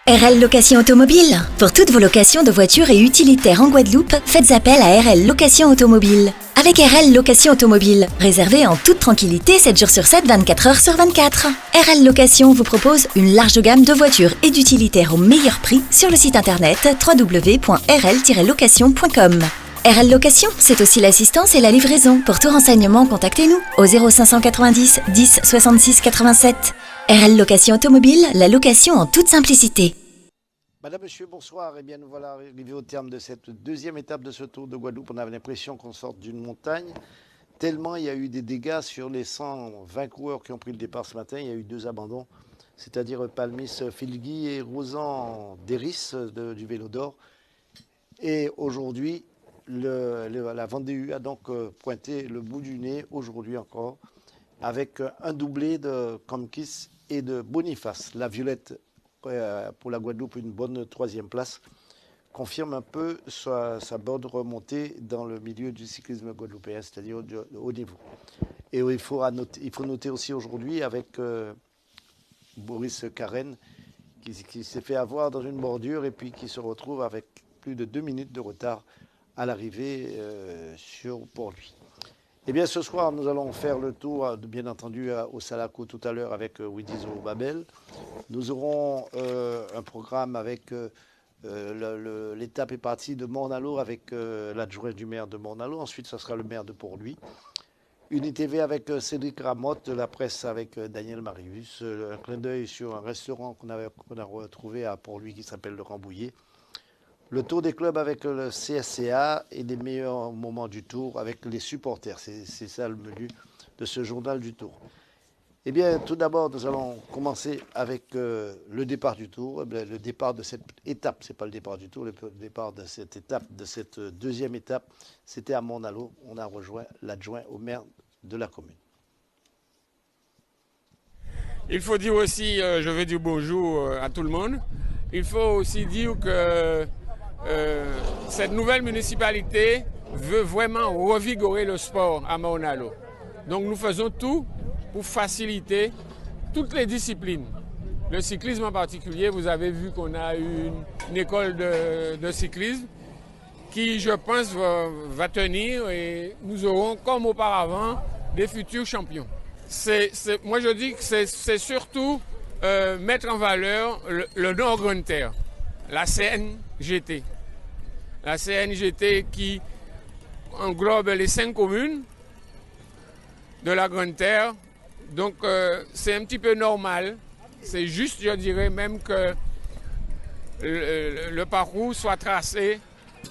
RL Location Automobile. Pour toutes vos locations de voitures et utilitaires en Guadeloupe, faites appel à RL Location Automobile. Avec RL Location Automobile, réservez en toute tranquillité 7 jours sur 7, 24 heures sur 24. RL Location vous propose une large gamme de voitures et d'utilitaires au meilleur prix sur le site internet www.rl-location.com. RL Location, c'est aussi l'assistance et la livraison. Pour tout renseignement, contactez-nous au 0590 10 66 87. RL Location Automobile, la location en toute simplicité. Madame, Monsieur, bonsoir. Eh bien, nous voilà arrivés au terme de cette deuxième étape de ce Tour de Guadeloupe. On avait l'impression qu'on sort d'une montagne, tellement il y a eu des dégâts sur les 120 coureurs qui ont pris le départ ce matin. Il y a eu 2 abandons, c'est-à-dire Palmis Filgui et Rosan Deris du Vélo d'Or. Et aujourd'hui, la Vendée a donc pointé le bout du nez, aujourd'hui encore, avec un doublé de Comkis et de Boniface. La Violette, pour la Guadeloupe, une bonne 3e place, confirme un peu sa bonne remontée dans le milieu du cyclisme guadeloupéen, c'est-à-dire au haut niveau. Et il faut noter aussi aujourd'hui avec Boris Karen, qui s'est fait avoir dans une bordure et puis qui se retrouve avec plus de 2 minutes de retard à l'arrivée pour lui. Eh bien, ce soir, nous allons faire le tour, bien entendu, au Salako tout à l'heure avec Widizo Babel. Nous aurons un programme avec l'étape est partie de Morne-à-l'Eau avec l'adjoint du maire de Morne-à-l'Eau. Ensuite, ce sera le maire de Port-Louis. Une ITV avec Cédric Ramotte, la presse avec Daniel Marius. Un clin d'œil sur un restaurant qu'on a retrouvé à Port-Louis qui s'appelle le Rambouillet. Le tour des clubs avec le CSCA et les meilleurs moments du tour avec les supporters. C'est ça le menu de ce journal du tour. Eh bien, tout d'abord, nous allons commencer avec le départ du tour. Le départ de cette étape, ce n'est pas le départ du tour, le départ de cette étape, de cette deuxième étape, c'était à Morne-à-l'Eau. On a rejoint l'adjoint au maire de la commune. Il faut dire aussi, je veux dire bonjour à tout le monde. Il faut aussi dire que cette nouvelle municipalité veut vraiment revigorer le sport à Morne-à-l'Eau. Donc nous faisons tout pour faciliter toutes les disciplines. Le cyclisme en particulier, vous avez vu qu'on a une école de cyclisme qui, je pense, va tenir et nous aurons, comme auparavant, des futurs champions. Moi, je dis que c'est surtout mettre en valeur le Nord Grande Terre, la CNGT. La CNGT qui englobe les 5 communes de la Grande Terre. Donc c'est un petit peu normal. C'est juste, je dirais même que le parcours soit tracé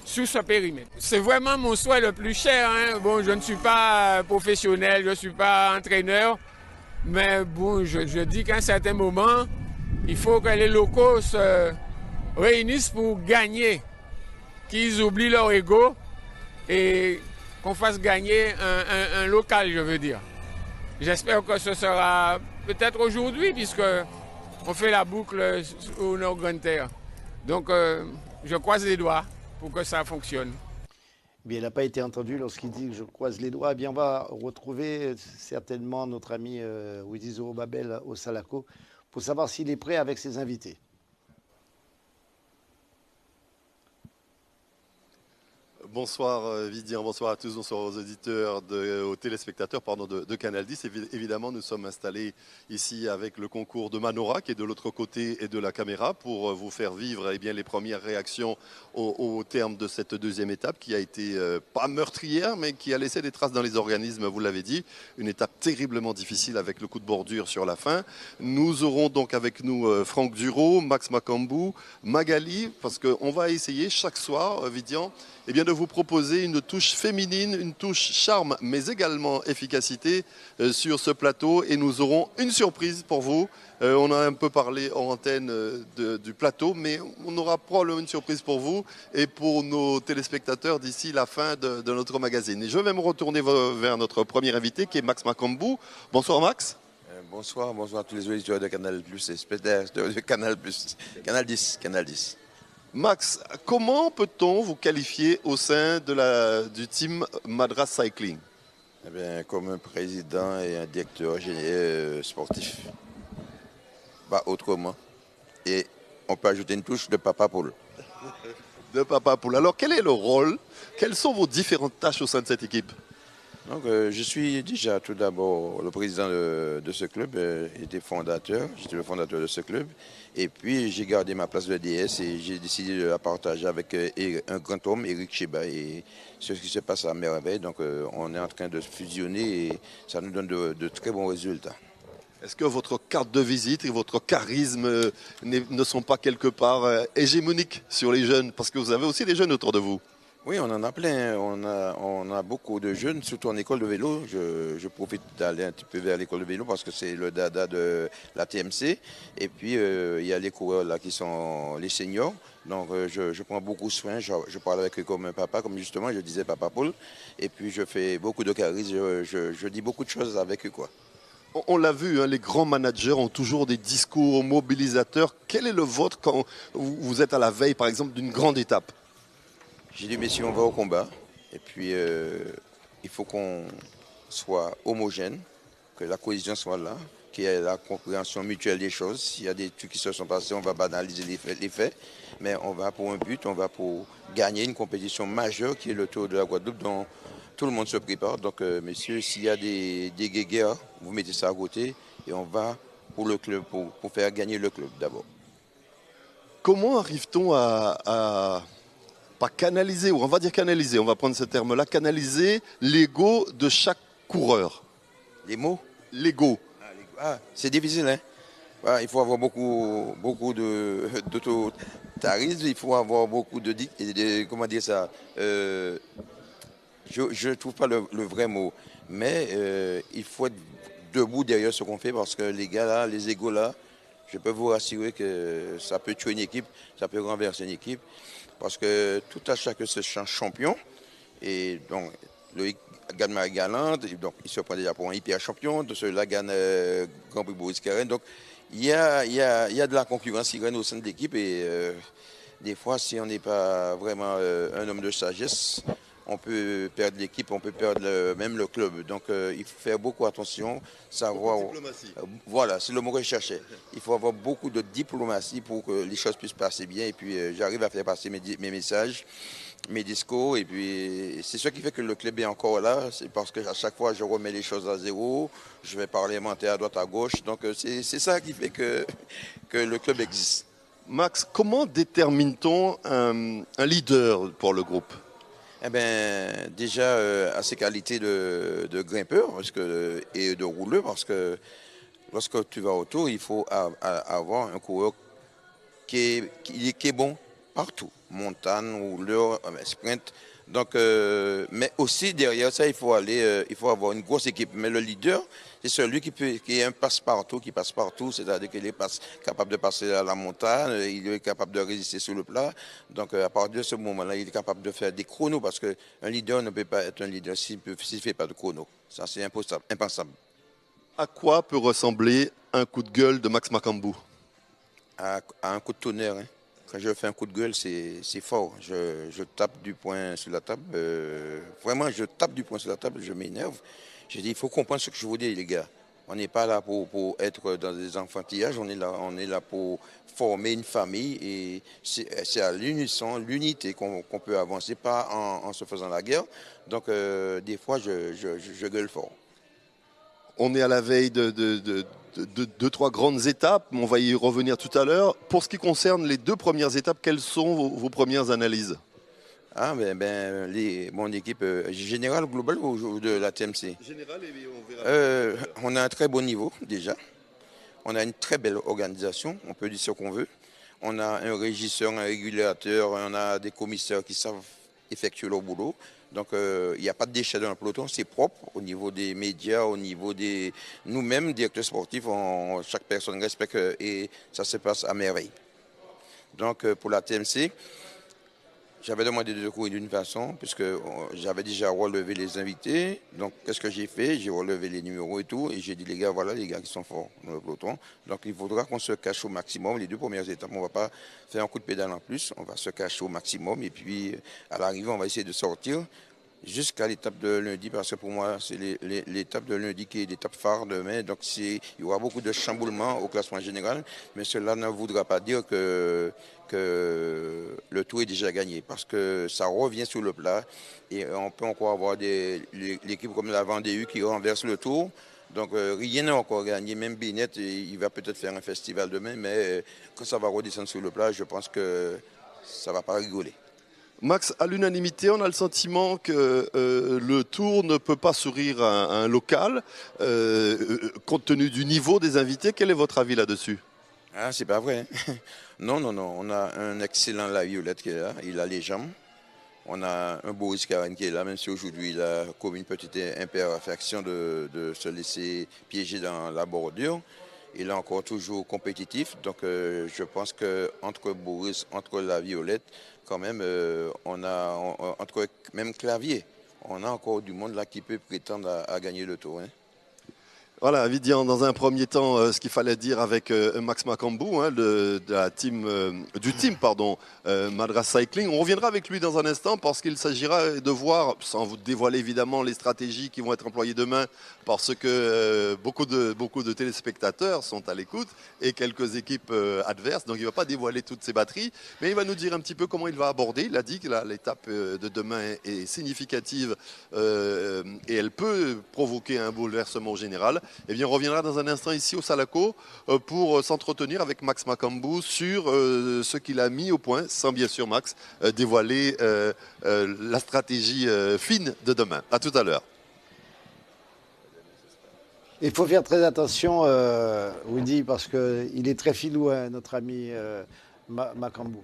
sur ce périmètre. C'est vraiment mon souhait le plus cher. Hein. Bon, je ne suis pas professionnel, je ne suis pas entraîneur. Mais bon, je dis qu'à un certain moment, il faut que les locaux se réunissent pour gagner. Qu'ils oublient leur ego et qu'on fasse gagner un local, je veux dire. J'espère que ce sera peut-être aujourd'hui, puisqu'on fait la boucle au Nord Grande Terre. Donc, je croise les doigts pour que ça fonctionne. Bien, il n'a pas été entendu lorsqu'il dit que je croise les doigts. Eh bien, on va retrouver certainement notre ami Widizo Babel au Salako pour savoir s'il est prêt avec ses invités. Bonsoir Vidian, bonsoir à tous, bonsoir aux auditeurs, aux téléspectateurs de Canal 10. Évidemment, nous sommes installés ici avec le concours de Manora qui est de l'autre côté et de la caméra pour vous faire vivre les premières réactions au terme de cette deuxième étape qui a été pas meurtrière mais qui a laissé des traces dans les organismes, vous l'avez dit. Une étape terriblement difficile avec le coup de bordure sur la fin. Nous aurons donc avec nous Franck Duro, Max Macambou, Magali, parce qu'on va essayer chaque soir, Vidian, de vous proposer une touche féminine, une touche charme, mais également efficacité sur ce plateau. Et nous aurons une surprise pour vous. On a un peu parlé en antenne du plateau, mais on aura probablement une surprise pour vous et pour nos téléspectateurs d'ici la fin de notre magazine. Et je vais me retourner vers notre premier invité qui est Max Macambou. Bonsoir Max. Bonsoir à tous les auditeurs de Canal+, de Canal+, Canal 10. Max, comment peut-on vous qualifier au sein du team Madras Cycling? Comme un président et un directeur sportif. Autrement. Et on peut ajouter une touche de Papa Paul. De Papa Poule. Alors, quel est le rôle? Quelles sont vos différentes tâches au sein de cette équipe? Donc, je suis déjà tout d'abord le président de ce club, j'étais le fondateur de ce club. Et puis, j'ai gardé ma place de DS et j'ai décidé de la partager avec un grand homme, Eric Cheba, et ce qui se passe à merveille. Donc, on est en train de fusionner et ça nous donne de très bons résultats. Est-ce que votre carte de visite et votre charisme ne sont pas quelque part hégémoniques sur les jeunes? Parce que vous avez aussi des jeunes autour de vous. Oui, on en a plein. On a beaucoup de jeunes, surtout en école de vélo. Je profite d'aller un petit peu vers l'école de vélo parce que c'est le dada de la TMC. Et puis, il y a les coureurs là qui sont les seniors. Donc, je prends beaucoup soin. Je parle avec eux comme un papa, comme justement je disais Papa Paul. Et puis, je fais beaucoup de charisme. Je dis beaucoup de choses avec eux, quoi. On l'a vu, hein, les grands managers ont toujours des discours mobilisateurs. Quel est le vôtre quand vous êtes à la veille, par exemple, d'une grande étape? J'ai dit, messieurs, on va au combat. Et puis, il faut qu'on soit homogène, que la cohésion soit là, qu'il y ait la compréhension mutuelle des choses. S'il y a des trucs qui se sont passés, on va banaliser les faits. Mais on va pour un but, on va pour gagner une compétition majeure qui est le Tour de la Guadeloupe dont tout le monde se prépare. Donc, messieurs, s'il y a des guéguerres, vous mettez ça à côté et on va pour le club, pour faire gagner le club d'abord. Comment arrive-t-on à pas canaliser, ou on va dire canaliser, on va prendre ce terme-là, canaliser l'ego de chaque coureur? Les mots? L'ego. C'est difficile, hein? Il faut avoir beaucoup d'autoritarisme, il faut avoir beaucoup comment dire ça? Je ne trouve pas le vrai mot, mais il faut être debout derrière ce qu'on fait parce que les gars là, les égos là, je peux vous rassurer que ça peut tuer une équipe, ça peut renverser une équipe parce que tout à chacun se change champion et donc Loïc gagne Marie-Galante, donc il se prend déjà pour un hyper champion, de ceux-là gagne Grand Prix Boris Keren, donc il y a de la concurrence qui gagne au sein de l'équipe et des fois si on n'est pas vraiment un homme de sagesse, on peut perdre l'équipe, on peut perdre même le club. Donc il faut faire beaucoup attention, savoir. Voilà, c'est le mot que je cherchais. Il faut avoir beaucoup de diplomatie pour que les choses puissent passer bien. Et puis j'arrive à faire passer mes messages, mes discours. Et puis c'est ce qui fait que le club est encore là. C'est parce qu'à chaque fois je remets les choses à zéro. Je vais parlementer à droite, à gauche. Donc c'est ça qui fait que le club existe. Max, comment détermine-t-on un leader pour le groupe? Eh bien, déjà, à ses qualités de grimpeur et de rouleur, parce que lorsque tu vas autour, il faut avoir un coureur qui est bon partout. Montagne, rouleur, sprint. Donc, mais aussi derrière ça, il faut avoir une grosse équipe. Mais le leader, c'est celui qui est un passe-partout, qui passe partout, c'est-à-dire qu'il est capable de passer à la montagne, il est capable de résister sur le plat. Donc, à partir de ce moment-là, il est capable de faire des chronos, parce qu'un leader ne peut pas être un leader s'il ne fait pas de chrono. Ça, c'est impensable. À quoi peut ressembler un coup de gueule de Max Macambou? À un coup de tonnerre, hein. Quand je fais un coup de gueule, c'est fort. Je tape du poing sur la table. Vraiment, je tape du poing sur la table, je m'énerve. Je dis, il faut comprendre ce que je vous dis, les gars. On n'est pas là pour être dans des enfantillages, on est là pour former une famille. Et c'est à l'unisson, l'unité qu'on peut avancer, pas en se faisant la guerre. Donc, des fois, je gueule fort. On est à la veille de 2-3 grandes étapes, on va y revenir tout à l'heure. Pour ce qui concerne les 2 premières étapes, quelles sont vos premières analyses? Mon équipe générale, globale ou de la TMC? Générale, et on verra. On a un très bon niveau déjà. On a une très belle organisation, on peut dire ce qu'on veut. On a un régisseur, un régulateur, on a des commissaires qui savent effectuer leur boulot. Donc, il n'y a pas de déchets dans le peloton, c'est propre au niveau des médias, au niveau des... Nous-mêmes, directeurs sportifs, chaque personne respecte et ça se passe à merveille. Donc, pour la TMC, j'avais demandé de courir d'une façon, puisque j'avais déjà relevé les invités. Donc, qu'est-ce que j'ai fait? J'ai relevé les numéros et tout, et j'ai dit, les gars, voilà les gars qui sont forts dans le peloton. Donc, il faudra qu'on se cache au maximum. Les 2 premières étapes, on ne va pas faire un coup de pédale en plus, on va se cacher au maximum, et puis, à l'arrivée, on va essayer de sortir jusqu'à l'étape de lundi, parce que pour moi, c'est l'étape de lundi qui est l'étape phare demain. Donc, il y aura beaucoup de chamboulements au classement général, mais cela ne voudra pas dire que le tour est déjà gagné, parce que ça revient sur le plat et on peut encore avoir l'équipe comme la Vendée qui renverse le tour. Donc, rien n'est encore gagné. Même Binet, il va peut-être faire un festival demain, mais quand ça va redescendre sur le plat, je pense que ça ne va pas rigoler. Max, à l'unanimité, on a le sentiment que le tour ne peut pas sourire à un local, compte tenu du niveau des invités. Quel est votre avis là-dessus? Ah, c'est pas vrai. Non. On a un excellent La Violette qui est là. Il a les jambes. On a un Boris Karen qui est là, même si aujourd'hui il a comme une petite imperfection de se laisser piéger dans la bordure. Il est encore toujours compétitif. Donc je pense qu'entre Boris, entre La Violette, quand même, entre même Clavier, on a encore du monde là qui peut prétendre à gagner le tour. Hein. Voilà, Vidian, dans un premier temps, ce qu'il fallait dire avec Max Macambou, hein, du team Madras Cycling. On reviendra avec lui dans un instant parce qu'il s'agira de voir, sans vous dévoiler évidemment les stratégies qui vont être employées demain, parce que beaucoup de téléspectateurs sont à l'écoute et quelques équipes adverses. Donc il ne va pas dévoiler toutes ses batteries, mais il va nous dire un petit peu comment il va aborder. Il a dit que l'étape de demain est significative et elle peut provoquer un bouleversement général. Eh bien, on reviendra dans un instant ici au Salako pour s'entretenir avec Max Macambou sur ce qu'il a mis au point, sans bien sûr, Max, dévoiler la stratégie fine de demain. À tout à l'heure. Il faut faire très attention, Woody, parce qu'il est très filou, hein, notre ami Macambou.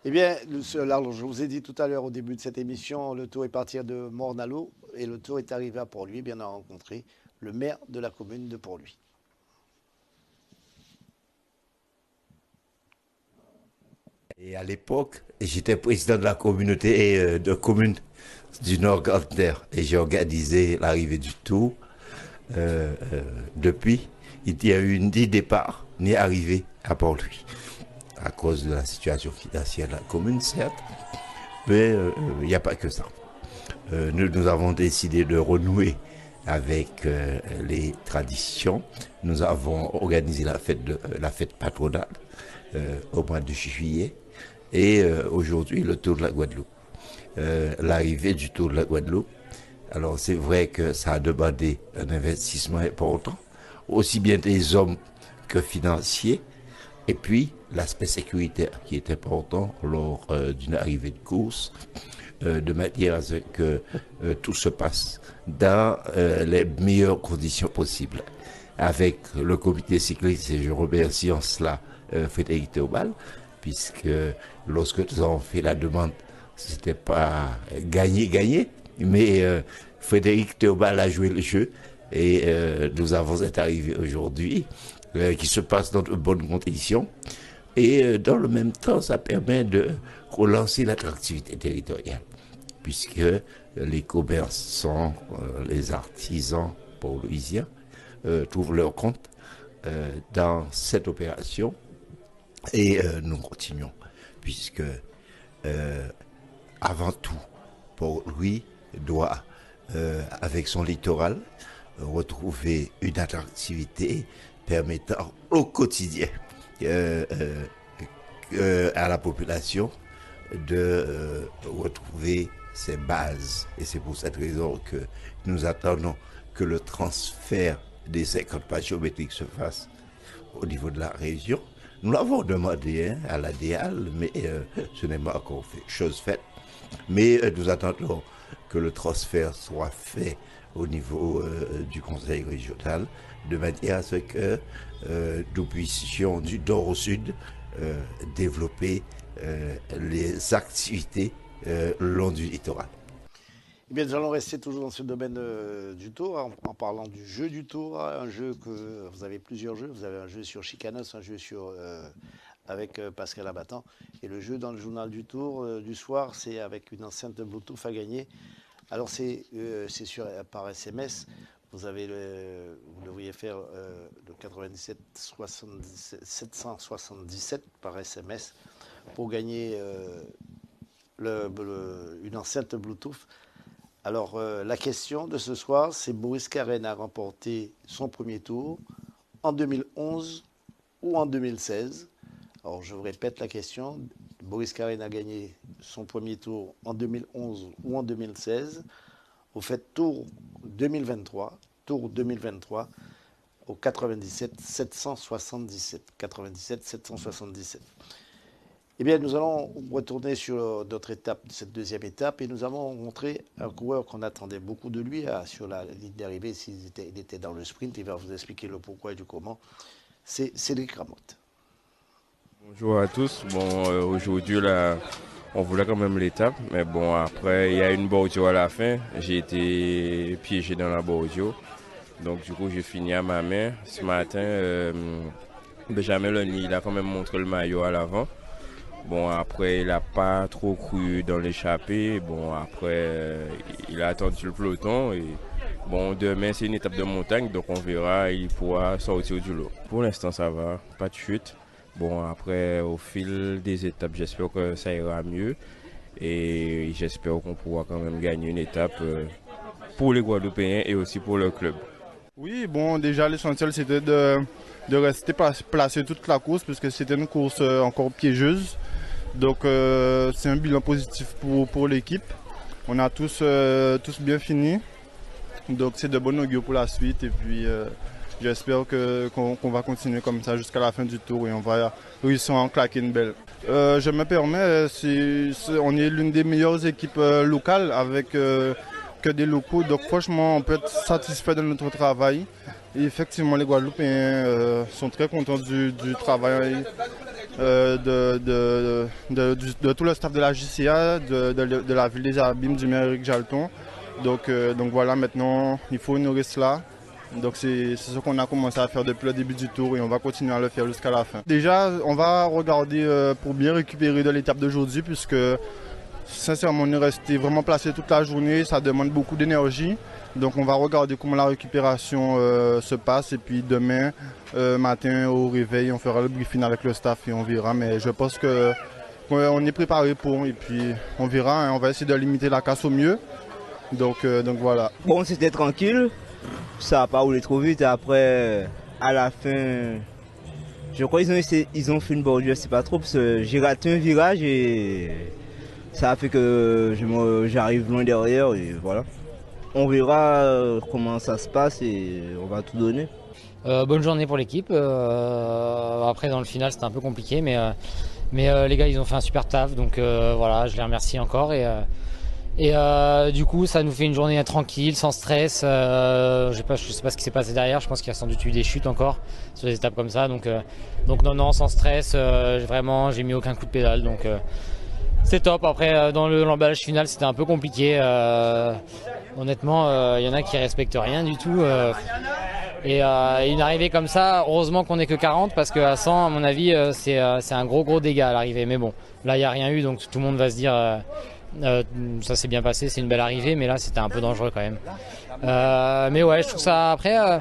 Eh bien, je vous ai dit tout à l'heure au début de cette émission, le tour est parti de Mornalo et le tour est arrivé à Port-Louis. Eh bien, on a rencontré le maire de la commune de Port-Louis. Et à l'époque, j'étais président de la communauté de communes du Nord-Gardner et j'ai organisé l'arrivée du tour. Depuis, il n'y a eu ni départ ni arrivée à Port-Louis à cause de la situation financière de la commune, certes, mais il n'y a pas que ça. Nous avons décidé de renouer avec les traditions. Nous avons organisé la fête patronale au mois de juillet et aujourd'hui le Tour de la Guadeloupe. L'arrivée du Tour de la Guadeloupe. Alors c'est vrai que ça a demandé un investissement important, aussi bien des hommes que financiers, et puis l'aspect sécuritaire qui est important lors d'une arrivée de course, de manière à ce que tout se passe dans les meilleures conditions possibles. Avec le comité cycliste, et je remercie en cela Frédéric Théobald, puisque lorsque nous avons fait la demande, c'était pas gagné, mais Frédéric Théobald a joué le jeu et nous avons cette arrivée aujourd'hui qui se passe dans de bonnes conditions. Et dans le même temps, ça permet de relancer l'attractivité territoriale, puisque les commerçants, les artisans port-louisiens trouvent leur compte dans cette opération. Et nous continuons, puisque avant tout, Port-Louis doit, avec son littoral, retrouver une attractivité permettant au quotidien à la population de retrouver ses bases. Et c'est pour cette raison que nous attendons que le transfert des 50 pas géométriques se fasse au niveau de la région. Nous l'avons demandé à la DEAL, mais ce n'est pas encore fait, chose faite. Mais nous attendons que le transfert soit fait au niveau du conseil régional, de manière à ce que nous puissions du nord au sud développer les activités le long du littoral. Eh bien, nous allons rester toujours dans ce domaine du tour, en parlant du jeu du tour, un jeu que vous avez plusieurs jeux. Vous avez un jeu sur Chicanos, un jeu avec Pascal Abattant. Et le jeu dans le journal du tour du soir, c'est avec une enceinte Bluetooth à gagner. Alors, c'est par SMS. Vous devriez faire le 97 777 par SMS pour gagner une enceinte Bluetooth Alors, la question de ce soir, c'est Boris Karen a remporté son premier tour en 2011 ou en 2016. Alors, je vous répète la question. Boris Karen a gagné son premier tour en 2011 ou en 2016. Vous faites tour 2023 au 97 777. 97 777. Eh bien, nous allons retourner sur notre étape, cette deuxième étape, et nous avons montré un coureur qu'on attendait beaucoup de lui sur la ligne d'arrivée. S'il était dans le sprint, il va vous expliquer le pourquoi et du comment. C'est Cédric Ramotte. Bonjour à tous. Bon, aujourd'hui, là, on voulait quand même l'étape, mais bon, après, il y a une bordure à la fin. J'ai été piégé dans la bordure. Donc, du coup, j'ai fini à ma main. Ce matin, Benjamin Lenny, il a quand même montré le maillot à l'avant. Bon, après, il n'a pas trop cru dans l'échappée. Bon, après, il a attendu le peloton. Et bon, demain, c'est une étape de montagne, donc on verra, il pourra sortir du lot. Pour l'instant, ça va, pas de chute. Bon, après, au fil des étapes, j'espère que ça ira mieux. Et j'espère qu'on pourra quand même gagner une étape pour les Guadeloupéens et aussi pour le club. Oui, bon, déjà, l'essentiel, c'était de rester placé toute la course, puisque c'était une course encore piégeuse. Donc, c'est un bilan positif pour l'équipe. On a tous bien fini. Donc, c'est de bon augure pour la suite. Et puis, j'espère qu'on va continuer comme ça jusqu'à la fin du tour et on va réussir à en claquer une belle. Je me permets, on est l'une des meilleures équipes locales avec que des locaux. Donc, franchement, on peut être satisfait de notre travail. Et effectivement, les Guadeloupéens sont très contents du travail de tout le staff de la JCA, de la ville des Abîmes, du maire Éric Jalton. Donc voilà, maintenant, il faut honorer cela. Donc c'est ce qu'on a commencé à faire depuis le début du tour et on va continuer à le faire jusqu'à la fin. Déjà, on va regarder pour bien récupérer de l'étape d'aujourd'hui puisque sincèrement, on est resté vraiment placé toute la journée, ça demande beaucoup d'énergie. Donc on va regarder comment la récupération se passe et puis demain matin au réveil, on fera le briefing avec le staff et on verra. Mais je pense qu'on est préparé pour et puis on verra, hein, on va essayer de limiter la casse au mieux. Donc voilà. Bon, c'était tranquille, ça n'a pas roulé trop vite et après, à la fin, je crois qu'ils ont fait une bordure, c'est pas trop, parce que j'ai raté un virage et ça a fait que j'arrive loin derrière et voilà. On verra comment ça se passe et on va tout donner. Bonne journée pour l'équipe. Après dans le final c'était un peu compliqué mais les gars ils ont fait un super taf donc voilà, je les remercie encore et du coup ça nous fait une journée tranquille, sans stress. Je sais pas ce qui s'est passé derrière, je pense qu'il y a sans doute eu des chutes encore sur des étapes comme ça donc non, sans stress, vraiment j'ai mis aucun coup de pédale donc c'est top. Après dans l'emballage final c'était un peu compliqué, honnêtement il y en a qui respectent rien du tout et une arrivée comme ça, heureusement qu'on n'est que 40 parce qu'à 100 à mon avis c'est un gros dégât à l'arrivée, mais bon là il n'y a rien eu donc tout le monde va se dire ça s'est bien passé, c'est une belle arrivée, mais là c'était un peu dangereux quand même. Mais ouais, je trouve ça après,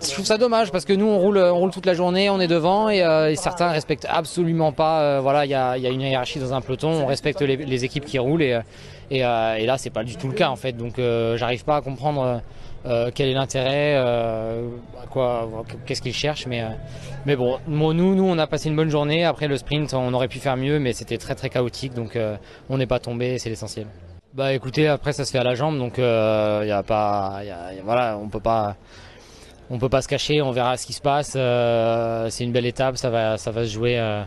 je trouve ça dommage parce que nous on roule toute la journée, on est devant et certains respectent absolument pas. Voilà, il y a une hiérarchie dans un peloton, on respecte les équipes qui roulent et là c'est pas du tout le cas en fait. Donc j'arrive pas à comprendre quel est l'intérêt, qu'est-ce qu'ils cherchent, mais bon, nous on a passé une bonne journée. Après le sprint, on aurait pu faire mieux, mais c'était très chaotique, donc on n'est pas tombé, c'est l'essentiel. Bah écoutez, après ça se fait à la jambe, donc voilà, on peut pas se cacher, on verra ce qui se passe. C'est une belle étape, ça va se jouer.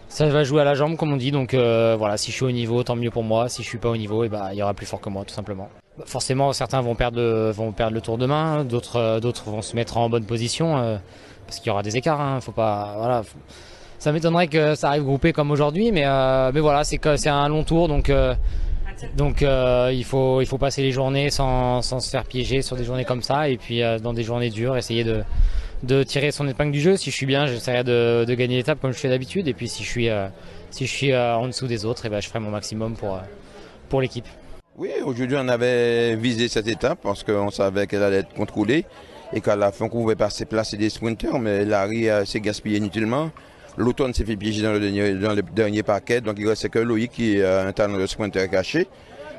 Ça va jouer à la jambe comme on dit, donc voilà, si je suis au niveau, tant mieux pour moi. Si je suis pas au niveau, il y aura plus fort que moi, tout simplement. Forcément, certains vont perdre le tour demain, d'autres vont se mettre en bonne position parce qu'il y aura des écarts. Hein, faut pas, voilà. Ça m'étonnerait que ça arrive groupé comme aujourd'hui, mais voilà, c'est un long tour, donc il faut passer les journées sans se faire piéger sur des journées comme ça, et puis dans des journées dures, essayer de tirer son épingle du jeu. Si je suis bien, j'essaierai de gagner l'étape comme je fais d'habitude, et puis si je suis en dessous des autres, je ferai mon maximum pour l'équipe. Oui, aujourd'hui on avait visé cette étape parce qu'on savait qu'elle allait être contrôlée et qu'à la fin on pouvait passer placer des sprinters, mais Larry s'est gaspillé inutilement. L'automne s'est fait piéger dans le dernier paquet, donc il restait que Loïc qui est un talent de sprinter caché.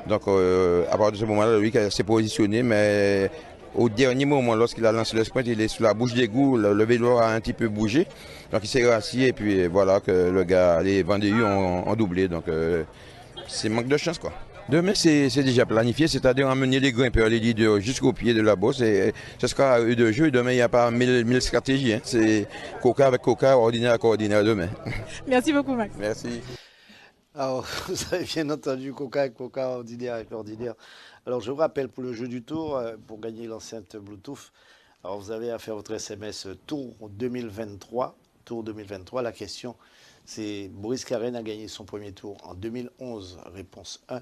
Donc à partir de ce moment-là, Loïc s'est positionné, mais au dernier moment, lorsqu'il a lancé le sprint, il est sur la bouche d'égout, le vélo a un petit peu bougé. Donc il s'est rassis et puis voilà que le gars, les Vendéus ont doublé. Donc c'est manque de chance quoi. Demain, c'est déjà planifié, c'est-à-dire emmener les grimpeurs, les leaders jusqu'au pied de la bosse. Et ce sera à eux de jeu. Demain, il n'y a pas mille stratégies. Hein. C'est coca avec coca, ordinaire avec ordinaire demain. Merci beaucoup, Max. Merci. Alors, vous avez bien entendu coca avec coca, ordinaire avec ordinaire. Alors, je vous rappelle, pour le jeu du tour, pour gagner l'enceinte Bluetooth, alors vous avez à faire votre SMS Tour 2023. Tour 2023, la question, c'est Boris Carène a gagné son premier tour en 2011, réponse 1.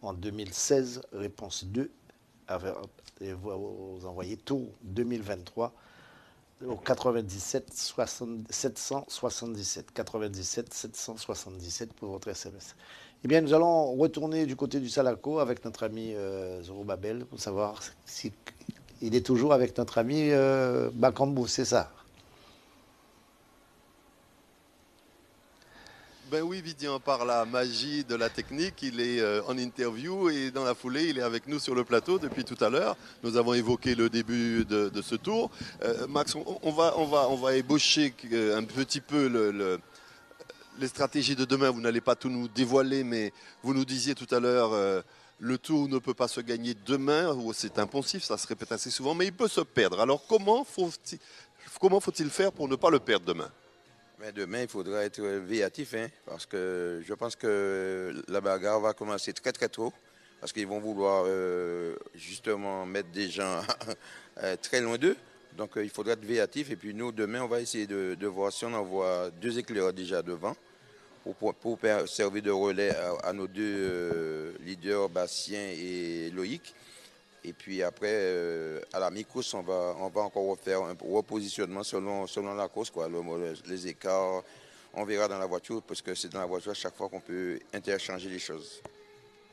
En 2016, réponse 2. Et vous envoyez Tour 2023 au 97 777. 97 777 pour votre SMS. Eh bien, nous allons retourner du côté du Salaco avec notre ami Zorobabel pour savoir si il est toujours avec notre ami Bakambu, c'est ça? Ben oui, Vidian, par la magie de la technique, il est en interview et dans la foulée, il est avec nous sur le plateau depuis tout à l'heure. Nous avons évoqué le début de ce tour. Max, on va ébaucher un petit peu les stratégies de demain. Vous n'allez pas tout nous dévoiler, mais vous nous disiez tout à l'heure, le tour ne peut pas se gagner demain, ou c'est impensif, ça se répète assez souvent, mais il peut se perdre. Alors comment faut-il faire pour ne pas le perdre demain? Mais demain, il faudra être véatif, hein, parce que je pense que la bagarre va commencer très très tôt, parce qu'ils vont vouloir justement mettre des gens très loin d'eux. Donc il faudra être véatif. Et puis nous, demain, on va essayer de voir si on envoie 2 éclaireurs déjà devant, pour servir de relais à nos 2 leaders, Bastien et Loïc. Et puis après, à la mi-course, on va encore refaire un repositionnement selon la course, quoi, les écarts. On verra dans la voiture, parce que c'est dans la voiture à chaque fois qu'on peut interchanger les choses.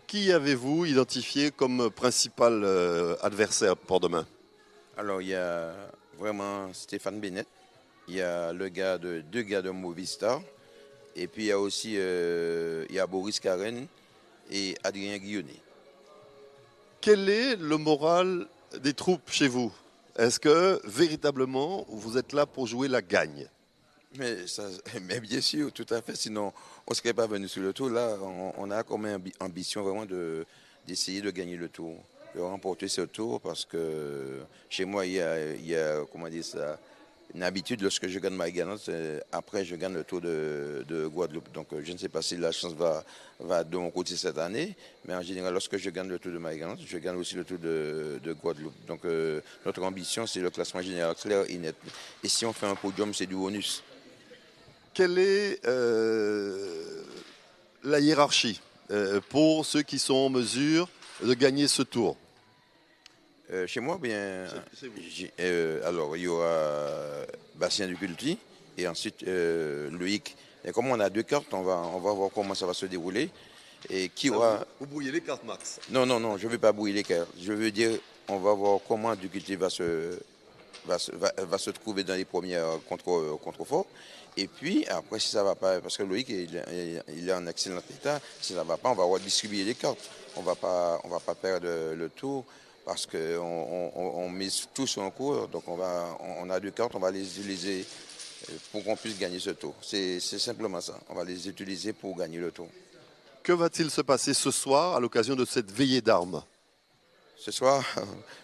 Qui avez-vous identifié comme principal adversaire pour demain? Alors, il y a vraiment Stéphane Bennett, il y a 2 gars de Movistar, et puis il y a aussi il y a Boris Carène et Adrien Guillonnet. Quel est le moral des troupes chez vous? Est-ce que véritablement vous êtes là pour jouer la gagne? Mais bien sûr, tout à fait. Sinon, on ne serait pas venu sur le tour. Là, on a comme ambition vraiment d'essayer de gagner le tour, de remporter ce tour, parce que chez moi, il y a comment dire ça, une habitude, lorsque je gagne Marie-Galante, après je gagne le Tour de Guadeloupe. Donc je ne sais pas si la chance va de mon côté cette année, mais en général, lorsque je gagne le Tour de Marie-Galante, je gagne aussi le Tour de Guadeloupe. Donc notre ambition, c'est le classement général clair et net. Et si on fait un podium, c'est du bonus. Quelle est la hiérarchie pour ceux qui sont en mesure de gagner ce tour? Chez moi, bien, alors il y aura Bastien Duculti et ensuite Loïc. Et comme on a 2 cartes, on va voir comment ça va se dérouler. Et qui aura... Vous brouillez les cartes, Max? Non, je ne veux pas brouiller les cartes. Je veux dire, on va voir comment Duculti va se trouver dans les premières contreforts. Et puis, après, si ça ne va pas, parce que Loïc, il est en excellent état, si ça ne va pas, on va redistribuer les cartes. On ne va pas perdre le tour. Parce qu'on mise tout sur un cours, donc on a 2 cartes, on va les utiliser pour qu'on puisse gagner ce tour. C'est simplement ça, on va les utiliser pour gagner le tour. Que va-t-il se passer ce soir à l'occasion de cette veillée d'armes? Ce soir,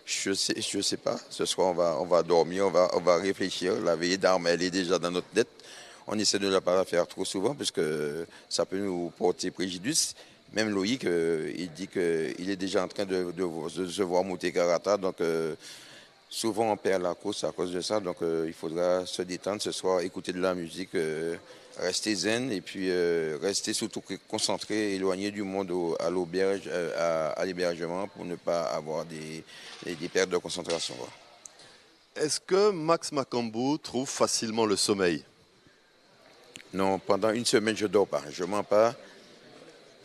je sais pas. Ce soir, on va dormir, on va réfléchir. La veillée d'armes, elle est déjà dans notre tête. On essaie de ne pas la faire trop souvent, parce que ça peut nous porter préjudice. Même Loïc, il dit qu'il est déjà en train de se voir monter Karata. Donc, souvent, on perd la course à cause de ça. Donc, il faudra se détendre ce soir, écouter de la musique, rester zen et puis rester surtout concentré, éloigné du monde à l'auberge, à l'hébergement, pour ne pas avoir des pertes de concentration. Est-ce que Max Makambu trouve facilement le sommeil? Non, pendant une semaine, je ne dors pas. Je ne mens pas.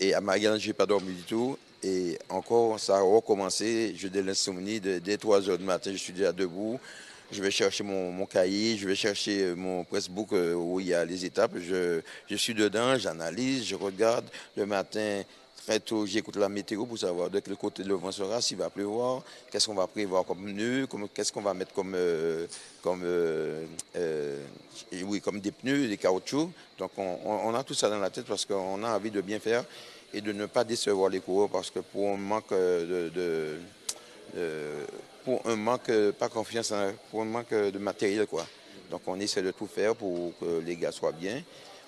Et à Marie-Galante, je n'ai pas dormi du tout. Et encore, ça a recommencé. J'ai de l'insomnie. Dès 3 heures du matin, je suis déjà debout. Je vais chercher mon cahier, je vais chercher mon pressbook où il y a les étapes. Je suis dedans, j'analyse, je regarde. Le matin, très tôt, j'écoute la météo pour savoir de quel côté le vent sera, s'il va pleuvoir, qu'est-ce qu'on va prévoir comme nœud, qu'est-ce qu'on va mettre comme des pneus, des caoutchoucs. Donc on a tout ça dans la tête parce qu'on a envie de bien faire et de ne pas décevoir les coureurs parce que pour un manque pour un manque de matériel, quoi. Donc on essaie de tout faire pour que les gars soient bien.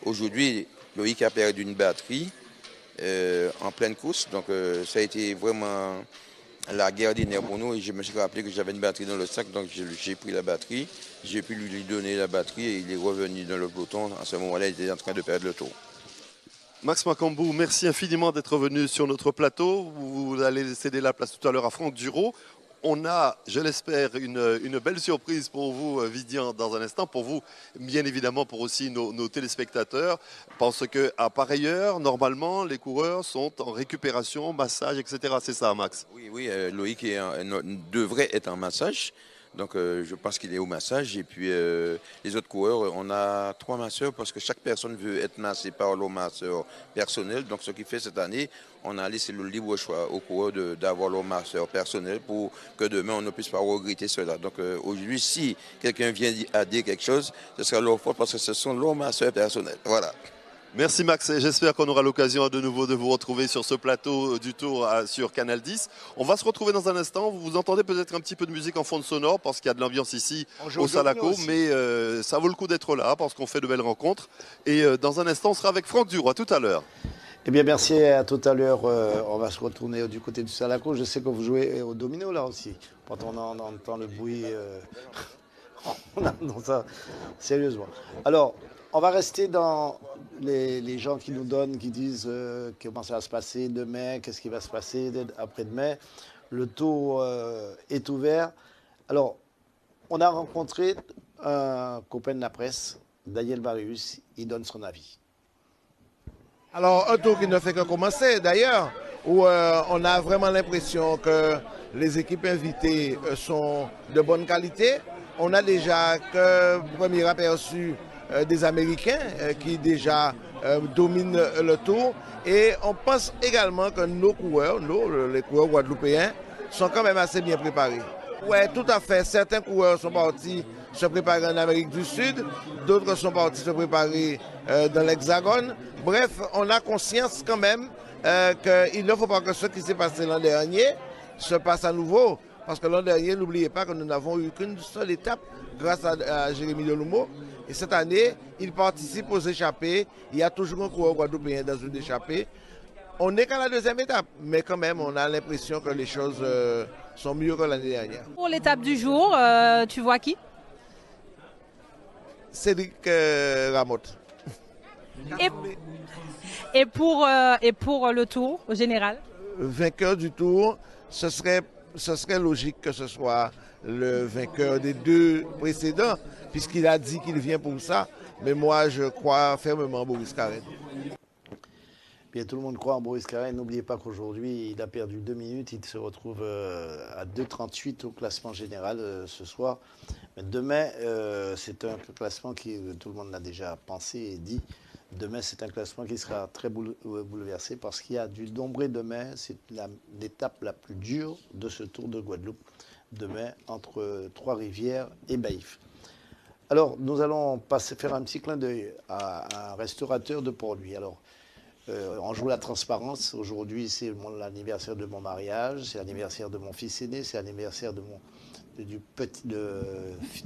Aujourd'hui, Loïc a perdu une batterie en pleine course, donc ça a été vraiment la guerre des nerfs pour nous. Et je me suis rappelé que j'avais une batterie dans le sac, donc j'ai pris la batterie, j'ai pu lui donner la batterie et il est revenu dans le peloton. À ce moment-là, il était en train de perdre le tour. Max Macambou, merci infiniment d'être venu sur notre plateau. Vous allez céder la place tout à l'heure à Franck Duro. On a, je l'espère, une belle surprise pour vous, Vidian, dans un instant. Pour vous, bien évidemment, pour aussi nos téléspectateurs. Parce qu'à par ailleurs, normalement, les coureurs sont en récupération, massage, etc. C'est ça, Max? Oui, Loïc devrait être en massage. Donc, je pense qu'il est au massage. Et puis, les autres coureurs, on a 3 masseurs parce que chaque personne veut être massée par le masseur personnel. Donc, ce qui fait cette année, on a laissé le libre choix aux coureurs d'avoir leur masseur personnel pour que demain, on ne puisse pas regretter cela. Donc, aujourd'hui, si quelqu'un vient à dire quelque chose, ce sera leur faute parce que ce sont leurs masseurs personnels. Voilà. Merci Max, et j'espère qu'on aura l'occasion de nouveau de vous retrouver sur ce plateau du Tour sur Canal 10. On va se retrouver dans un instant, vous entendez peut-être un petit peu de musique en fond de sonore parce qu'il y a de l'ambiance ici au Salaco, mais ça vaut le coup d'être là parce qu'on fait de belles rencontres. Et dans un instant, on sera avec Franck Duro, à tout à l'heure. Eh bien merci, à tout à l'heure. On va se retourner du côté du Salaco. Je sais que vous jouez au domino là aussi. Quand on entend le bruit, on entend ça sérieusement. Alors, on va rester dans les gens qui nous donnent, qui disent comment ça va se passer demain, qu'est-ce qui va se passer après-demain. Le tour est ouvert. Alors, on a rencontré un copain de la presse, Daniel Marius. Il donne son avis. Alors, un tour qui ne fait que commencer, d'ailleurs, où on a vraiment l'impression que les équipes invitées sont de bonne qualité. On a déjà que premier aperçu des Américains qui déjà dominent le tour. Et on pense également que nos coureurs, les coureurs guadeloupéens, sont quand même assez bien préparés. Oui, tout à fait. Certains coureurs sont partis se préparer en Amérique du Sud, d'autres sont partis se préparer dans l'Hexagone. Bref, on a conscience quand même qu'il ne faut pas que ce qui s'est passé l'an dernier se passe à nouveau. Parce que l'an dernier, n'oubliez pas que nous n'avons eu qu'une seule étape grâce à Jérémy Delumeau. Et cette année, il participe aux échappées. Il y a toujours un coureur guadeloupéen dans une échappée. On n'est qu'à la deuxième étape, mais quand même, on a l'impression que les choses sont mieux que l'année dernière. Pour l'étape du jour, tu vois qui? Cédric Ramotte. Et pour le tour au général? Vainqueur du tour, ce serait logique que ce soit le vainqueur des 2 précédents, puisqu'il a dit qu'il vient pour ça. Mais moi, je crois fermement en Boris Carène. Bien, tout le monde croit en Boris Carène. N'oubliez pas qu'aujourd'hui, il a perdu 2 minutes. Il se retrouve à 2,38 au classement général ce soir. Mais demain, c'est un classement qui, tout le monde l'a déjà pensé et dit, demain, c'est un classement qui sera très bouleversé parce qu'il y a du Dombré demain. C'est l'étape la plus dure de ce Tour de Guadeloupe. Demain, entre Trois-Rivières et Baïf. Alors, nous allons faire un petit clin d'œil à un restaurateur de Port-Louis. Alors, on joue la transparence. Aujourd'hui, c'est l'anniversaire de mon mariage, c'est l'anniversaire de mon fils aîné, c'est l'anniversaire du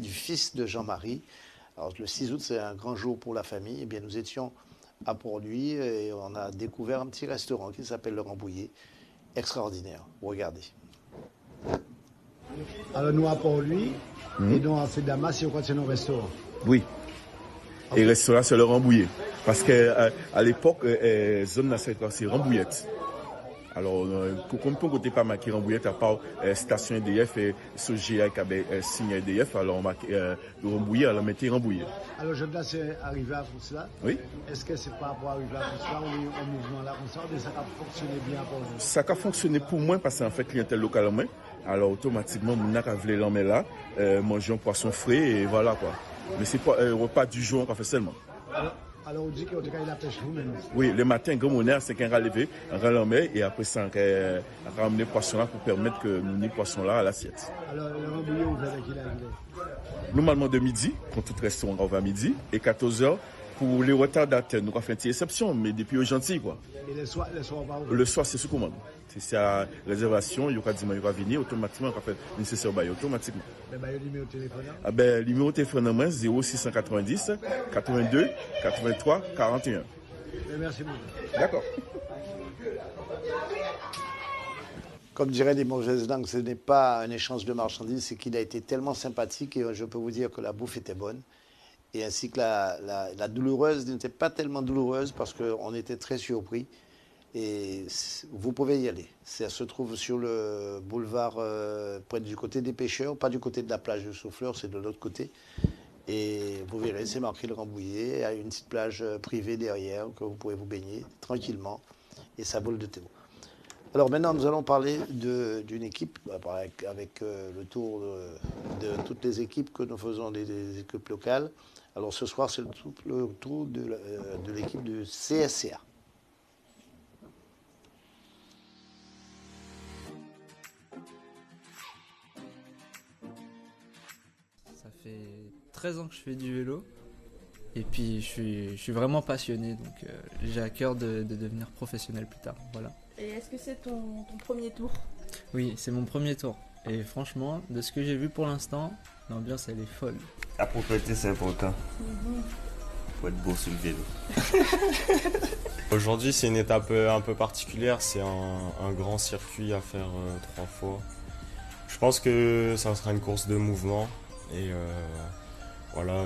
fils de Jean-Marie. Alors, le 6 août, c'est un grand jour pour la famille. Eh bien, nous étions à Port-Louis et on a découvert un petit restaurant qui s'appelle Le Rambouillet. Extraordinaire. Regardez. Alors, nous à Port-Louis, et donc à Damas, c'est quoi, c'est nos restaurants? Oui. Et le restaurant, c'est Le Rambouillet. Parce qu'à l'époque, zone c'est Rambouillette. Alors, comme on côté pas marqué Rambouillette, à part station EDF et ce GA qui avait signé EDF, alors on marqué le Rambouillet, alors on mettait Rambouillet. Alors, je dois arriver à cela. Oui. Est-ce que c'est par rapport à arriver à cela, ou au mouvement là, comme ça, ou ça a fonctionné bien pour vous? Ça a fonctionné pour moi parce qu'en fait, clientèle locale en main. Alors, automatiquement, on a voulu l'emmener là, manger un poisson frais et voilà quoi. Mais c'est pas un repas du jour qu'on fait seulement. Alors on dit qu'en tout cas il a pêché vous-même. Oui, le matin, grand monnaie, c'est qu'on va lever, on va l'emmener et après ça, on va ramener le poisson là pour permettre que nous ayons poisson là à l'assiette. Alors le rembouillé ouvert à qui là? Normalement de midi, quand tout restaurant on va à midi, et 14h pour les retardataires, nous avons fait une petite exception, mais depuis aujourd'hui quoi. Et le soir pas ouvert? Le soir c'est sous commande. C'est à réservation, il y aura dit il va venir automatiquement, on va faire nécessaire bail automatiquement. Mais le numéro de téléphone? Ah ben, le numéro de téléphone moi 0690 82 83 41. Merci beaucoup. D'accord. Comme diraient les mauvaises langues, ce n'est pas un échange de marchandises, c'est qu'il a été tellement sympathique et je peux vous dire que la bouffe était bonne. Et ainsi que la douloureuse n'était pas tellement douloureuse parce qu'on était très surpris. Et vous pouvez y aller. Ça se trouve sur le boulevard, près du côté des pêcheurs, pas du côté de la plage du Souffleur, c'est de l'autre côté. Et vous verrez, c'est marqué le Rambouillet. Il y a une petite plage privée derrière que vous pouvez vous baigner tranquillement. Et ça vaut le détour. Alors maintenant, nous allons parler d'une équipe, avec le tour de toutes les équipes que nous faisons, des équipes locales. Alors ce soir, c'est le tour de l'équipe du CSCA. Ça fait 13 ans que je fais du vélo. Et puis je suis vraiment passionné, donc j'ai à cœur de devenir professionnel plus tard. Voilà. Et est-ce que c'est ton premier tour? Oui, c'est mon premier tour. Et franchement, de ce que j'ai vu pour l'instant, l'ambiance elle est folle. La propreté c'est important. Faut être beau sur le vélo. Aujourd'hui c'est une étape un peu particulière, c'est un grand circuit à faire 3 fois. Je pense que ça sera une course de mouvement et voilà,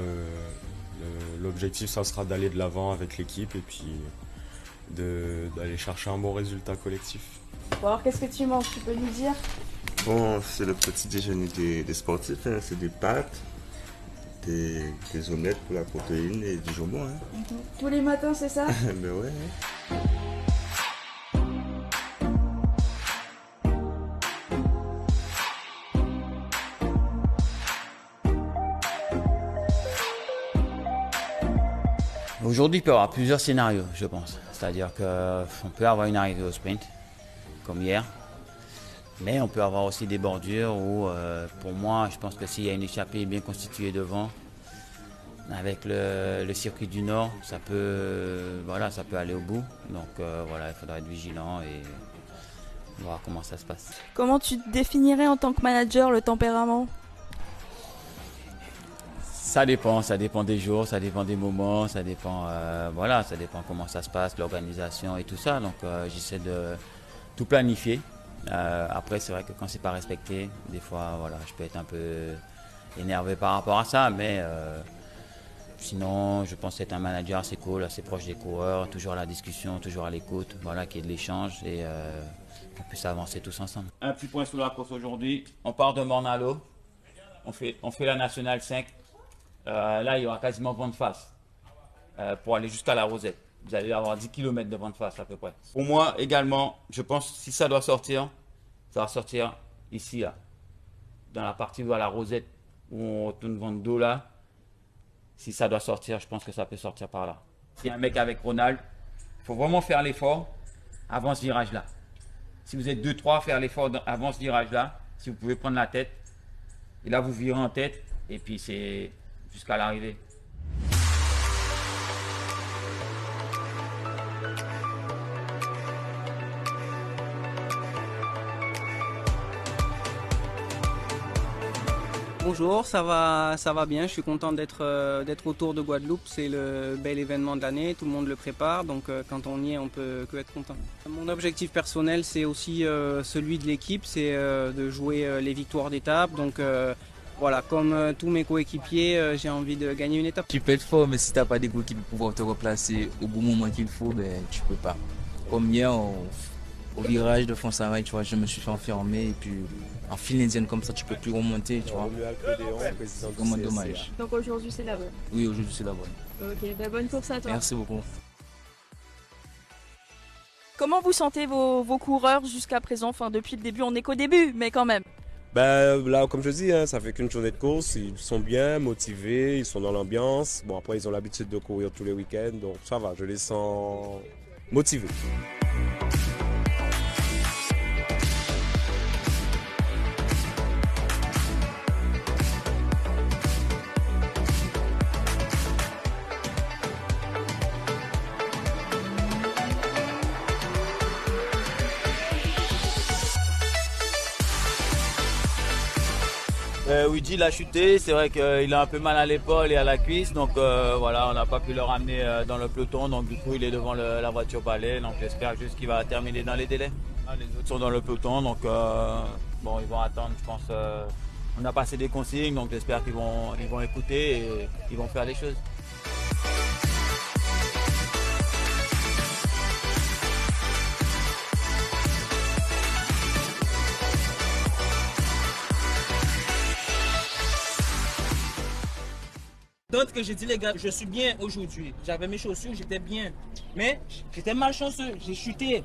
l'objectif ça sera d'aller de l'avant avec l'équipe et puis d'aller chercher un bon résultat collectif. Bon, alors qu'est-ce que tu manges? Tu peux nous dire? Bon, c'est le petit déjeuner des sportifs, hein. C'est des pâtes, des omelettes pour la protéine et du jambon. Hein. Tous les matins, c'est ça? Ben ouais. Aujourd'hui, il peut y avoir plusieurs scénarios, je pense. C'est-à-dire qu'on peut avoir une arrivée au sprint, comme hier. Mais on peut avoir aussi des bordures où, pour moi, je pense que s'il y a une échappée bien constituée devant, avec le circuit du Nord, ça peut aller au bout. Donc voilà, il faudra être vigilant et voir comment ça se passe. Comment tu te définirais en tant que manager le tempérament? Ça dépend des jours, ça dépend des moments, ça dépend comment ça se passe, l'organisation et tout ça. Donc j'essaie de tout planifier. Après c'est vrai que quand c'est pas respecté, des fois je peux être un peu énervé par rapport à ça, mais sinon je pense être un manager assez cool, assez proche des coureurs, toujours à la discussion, toujours à l'écoute, qu'il y ait de l'échange et qu'on puisse avancer tous ensemble. Un petit point sur la course aujourd'hui, on part de Morne-à-l'Eau, on fait la Nationale 5. Là, il y aura quasiment vent de face pour aller jusqu'à la Rosette. Vous allez avoir 10 km de vent de face à peu près. Pour moi, également, je pense que si ça doit sortir, ça va sortir ici, là, dans la partie où à la Rosette, où on retourne vent d'eau là. Si ça doit sortir, je pense que ça peut sortir par là. Si un mec avec Ronald, il faut vraiment faire l'effort avant ce virage-là. Si vous êtes 2-3, faire l'effort avant ce virage-là, si vous pouvez prendre la tête, et là vous virez en tête, et puis c'est jusqu'à l'arrivée. Bonjour, ça va bien, je suis content d'être au Tour de Guadeloupe, c'est le bel événement de l'année, tout le monde le prépare, donc quand on y est, on peut que être content. Mon objectif personnel, c'est aussi celui de l'équipe, c'est de jouer les victoires d'étape, donc voilà, comme tous mes coéquipiers, j'ai envie de gagner une étape. Tu peux être fort, mais si tu n'as pas des coéquipiers pour pouvoir te replacer au bon moment qu'il faut, tu peux pas. Comme hier, au virage de Fontsamaï, tu vois, je me suis fait enfermer et puis en file indienne comme ça, tu peux plus remonter, tu vois. C'est vraiment dommage. Donc aujourd'hui, c'est la bonne? Oui, aujourd'hui, c'est la bonne. Ok, bonne course à toi. Merci beaucoup. Comment vous sentez vos coureurs jusqu'à présent? Enfin, depuis le début, on n'est qu'au début, mais quand même. Ben, là, comme je dis, hein, ça fait qu'une journée de course. Ils sont bien motivés, ils sont dans l'ambiance. Bon, après, ils ont l'habitude de courir tous les week-ends, donc ça va, je les sens motivés. Luigi il a chuté, c'est vrai qu'il a un peu mal à l'épaule et à la cuisse, donc voilà, on n'a pas pu le ramener dans le peloton, donc du coup il est devant la voiture balai, donc j'espère juste qu'il va terminer dans les délais. Les autres sont dans le peloton, donc bon, ils vont attendre, je pense. On a passé des consignes, donc j'espère qu'ils vont écouter et ils vont faire les choses. Donc que j'ai dit les gars, je suis bien aujourd'hui. J'avais mes chaussures, j'étais bien. Mais j'étais malchanceux, j'ai chuté.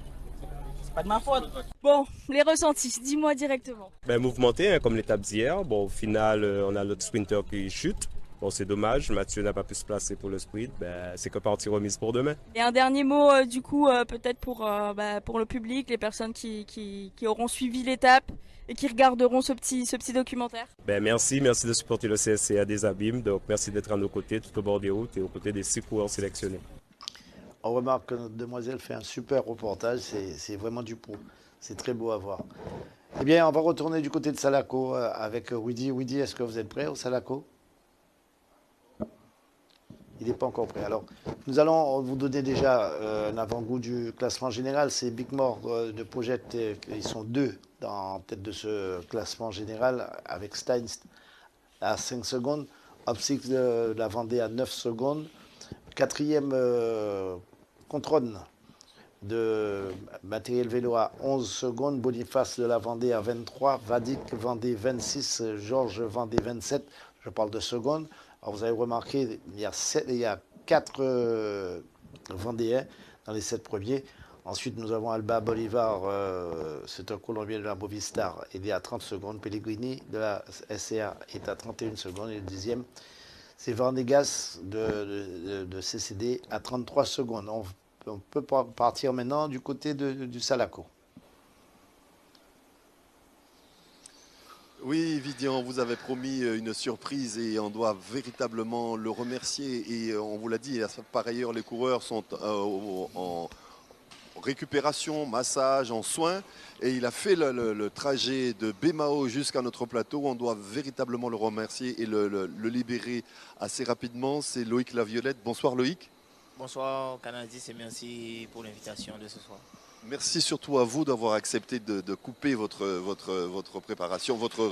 C'est pas de ma faute. Bon, les ressentis, dis-moi directement. Ben, mouvementé, hein, comme l'étape d'hier. Bon, au final, on a l'autre sprinter qui chute. Bon, c'est dommage, Mathieu n'a pas pu se placer pour le sprint. Ben, c'est que partie remise pour demain. Et un dernier mot, du coup, peut-être pour le public, les personnes qui auront suivi l'étape et qui regarderont ce petit documentaire. Ben, merci de supporter le CSCA des Abîmes. Donc, merci d'être à nos côtés tout au bord des routes et aux côtés des 6 coureurs sélectionnés. On remarque que notre demoiselle fait un super reportage, c'est vraiment du pro. C'est très beau à voir. Eh bien, on va retourner du côté de Salako avec Rudy. Rudy, est-ce que vous êtes prêt au Salako ? Il n'est pas encore prêt. Alors, nous allons vous donner déjà un avant-goût du classement général. C'est Big More de Project, ils sont 2 en tête de ce classement général, avec Stein à 5 secondes, Opsix de la Vendée à 9 secondes, 4e Contron de Matériel Vélo à 11 secondes, Boniface de la Vendée à 23, Vadik Vendée 26, Georges Vendée 27, je parle de secondes. Alors vous avez remarqué, il y a 4 Vendéens dans les 7 premiers. Ensuite, nous avons Alba Bolivar, c'est un Colombien de la Movistar, il est à 30 secondes. Pellegrini de la SCA est à 31 secondes. Et le 10e, c'est Varnegas de CCD à 33 secondes. On peut partir maintenant du côté du Salako. Oui, Vidian, vous avez promis une surprise et on doit véritablement le remercier. Et on vous l'a dit, par ailleurs, les coureurs sont en récupération, massage, en soins. Et il a fait le trajet de Bémao jusqu'à notre plateau. On doit véritablement le remercier et le libérer assez rapidement. C'est Loïc Laviolette. Bonsoir Loïc. Bonsoir Canadis et merci pour l'invitation de ce soir. Merci surtout à vous d'avoir accepté de couper votre préparation, votre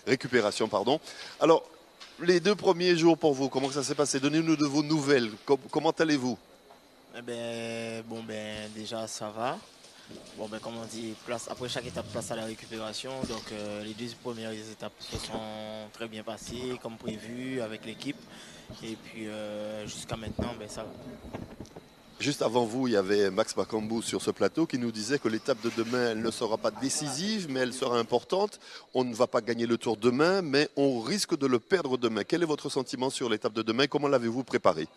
récupération, pardon. Alors, les 2 premiers jours pour vous, comment ça s'est passé? Donnez-nous de vos nouvelles. Comment allez-vous? Déjà ça va. Comme on dit, après chaque étape, place à la récupération. Donc les 2 premières étapes se sont très bien passées, comme prévu, avec l'équipe. Et puis jusqu'à maintenant, ça va. Juste avant vous, il y avait Max Macambou sur ce plateau qui nous disait que l'étape de demain, elle ne sera pas décisive, mais elle sera importante. On ne va pas gagner le Tour demain, mais on risque de le perdre demain. Quel est votre sentiment sur l'étape de demain? Comment l'avez-vous préparé?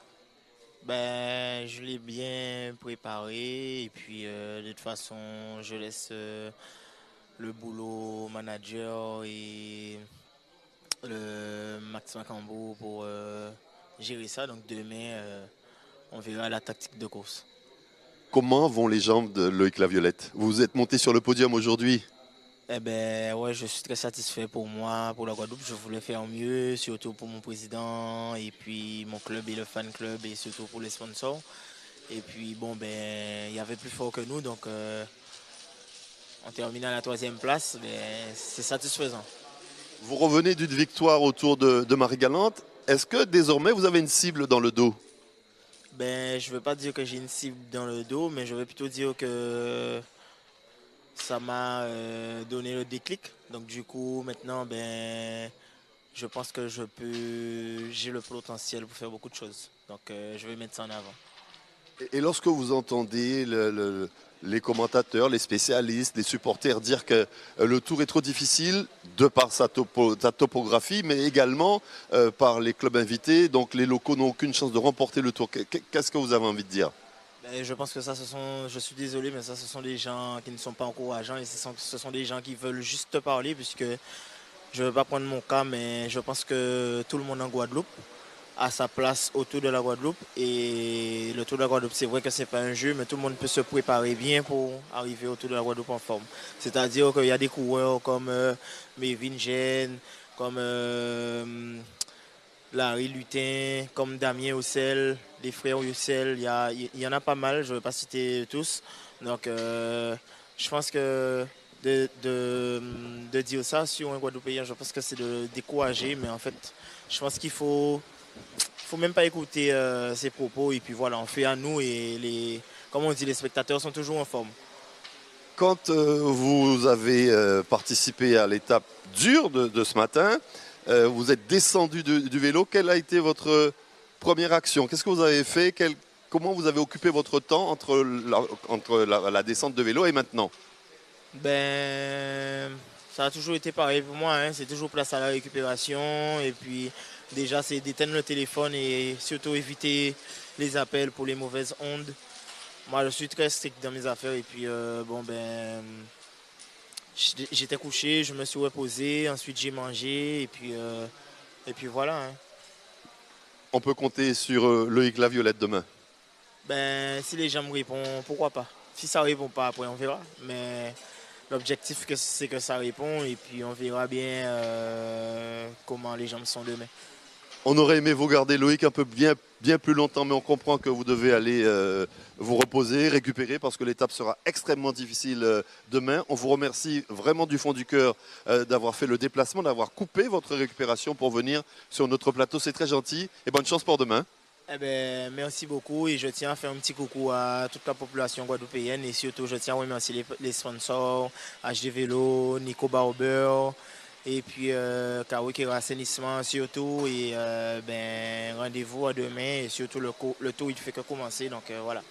Je l'ai bien préparé et puis de toute façon, je laisse le boulot au manager et le Max Macambou pour gérer ça. Donc demain, on verra la tactique de course. Comment vont les jambes de Loïc Laviolette? Vous êtes monté sur le podium aujourd'hui? Je suis très satisfait pour moi, pour la Guadeloupe. Je voulais faire mieux, surtout pour mon président et puis mon club et le fan club et surtout pour les sponsors. Et puis il y avait plus fort que nous, donc en terminant à la 3e place, c'est satisfaisant. Vous revenez d'une victoire autour de Marie-Galante. Est-ce que désormais vous avez une cible dans le dos? Je ne veux pas dire que j'ai une cible dans le dos, mais je vais plutôt dire que ça m'a donné le déclic. Donc du coup, maintenant, je pense que j'ai le potentiel pour faire beaucoup de choses. Donc je vais mettre ça en avant. Et lorsque vous entendez les commentateurs, les spécialistes, les supporters dire que le Tour est trop difficile de par sa topographie, mais également par les clubs invités. Donc les locaux n'ont aucune chance de remporter le Tour. Qu'est-ce que vous avez envie de dire? Je pense que ça, je suis désolé, mais ça, ce sont des gens qui ne sont pas encourageants et ce sont des gens qui veulent juste te parler, puisque je ne veux pas prendre mon cas, mais je pense que tout le monde en Guadeloupe a sa place autour de la Guadeloupe. Et le Tour de la Guadeloupe, c'est vrai que ce n'est pas un jeu, mais tout le monde peut se préparer bien pour arriver autour de la Guadeloupe en forme. C'est-à-dire qu'il y a des coureurs comme Mévin Gène, comme Larry Lutin, comme Damien Roussel, les frères Roussel, il y en a pas mal, je ne vais pas citer tous. Donc je pense que de dire ça sur un Guadeloupéen, je pense que c'est de décourager, mais en fait, je pense qu'il faut même pas écouter ses propos, et puis voilà, on fait à nous, et comme on dit, les spectateurs sont toujours en forme. Quand vous avez participé à l'étape dure de ce matin, vous êtes descendu du vélo, quelle a été votre première action? Qu'est-ce que vous avez fait? Comment vous avez occupé votre temps entre la descente de vélo et maintenant? Ça a toujours été pareil pour moi, hein. C'est toujours place à la récupération, et puis déjà c'est d'éteindre le téléphone et surtout éviter les appels pour les mauvaises ondes. Moi je suis très strict dans mes affaires, et puis j'étais couché, je me suis reposé, ensuite j'ai mangé, et puis voilà, hein. On peut compter sur Loïc Laviolette demain? Si les gens me répondent, pourquoi pas. Si ça ne répond pas, après on verra, mais l'objectif c'est que ça répond, et puis on verra bien comment les gens me sont demain. On aurait aimé vous garder, Loïc, un peu bien plus longtemps, mais on comprend que vous devez aller vous reposer, récupérer, parce que l'étape sera extrêmement difficile demain. On vous remercie vraiment du fond du cœur d'avoir fait le déplacement, d'avoir coupé votre récupération pour venir sur notre plateau. C'est très gentil, et bonne chance pour demain. Merci beaucoup, et je tiens à faire un petit coucou à toute la population guadeloupéenne, et surtout je tiens à remercier les sponsors, HD Vélo, Nico Barber, et puis Kawiki Assainissement surtout, et rendez-vous à demain, et surtout le tour il fait que commencer, donc voilà.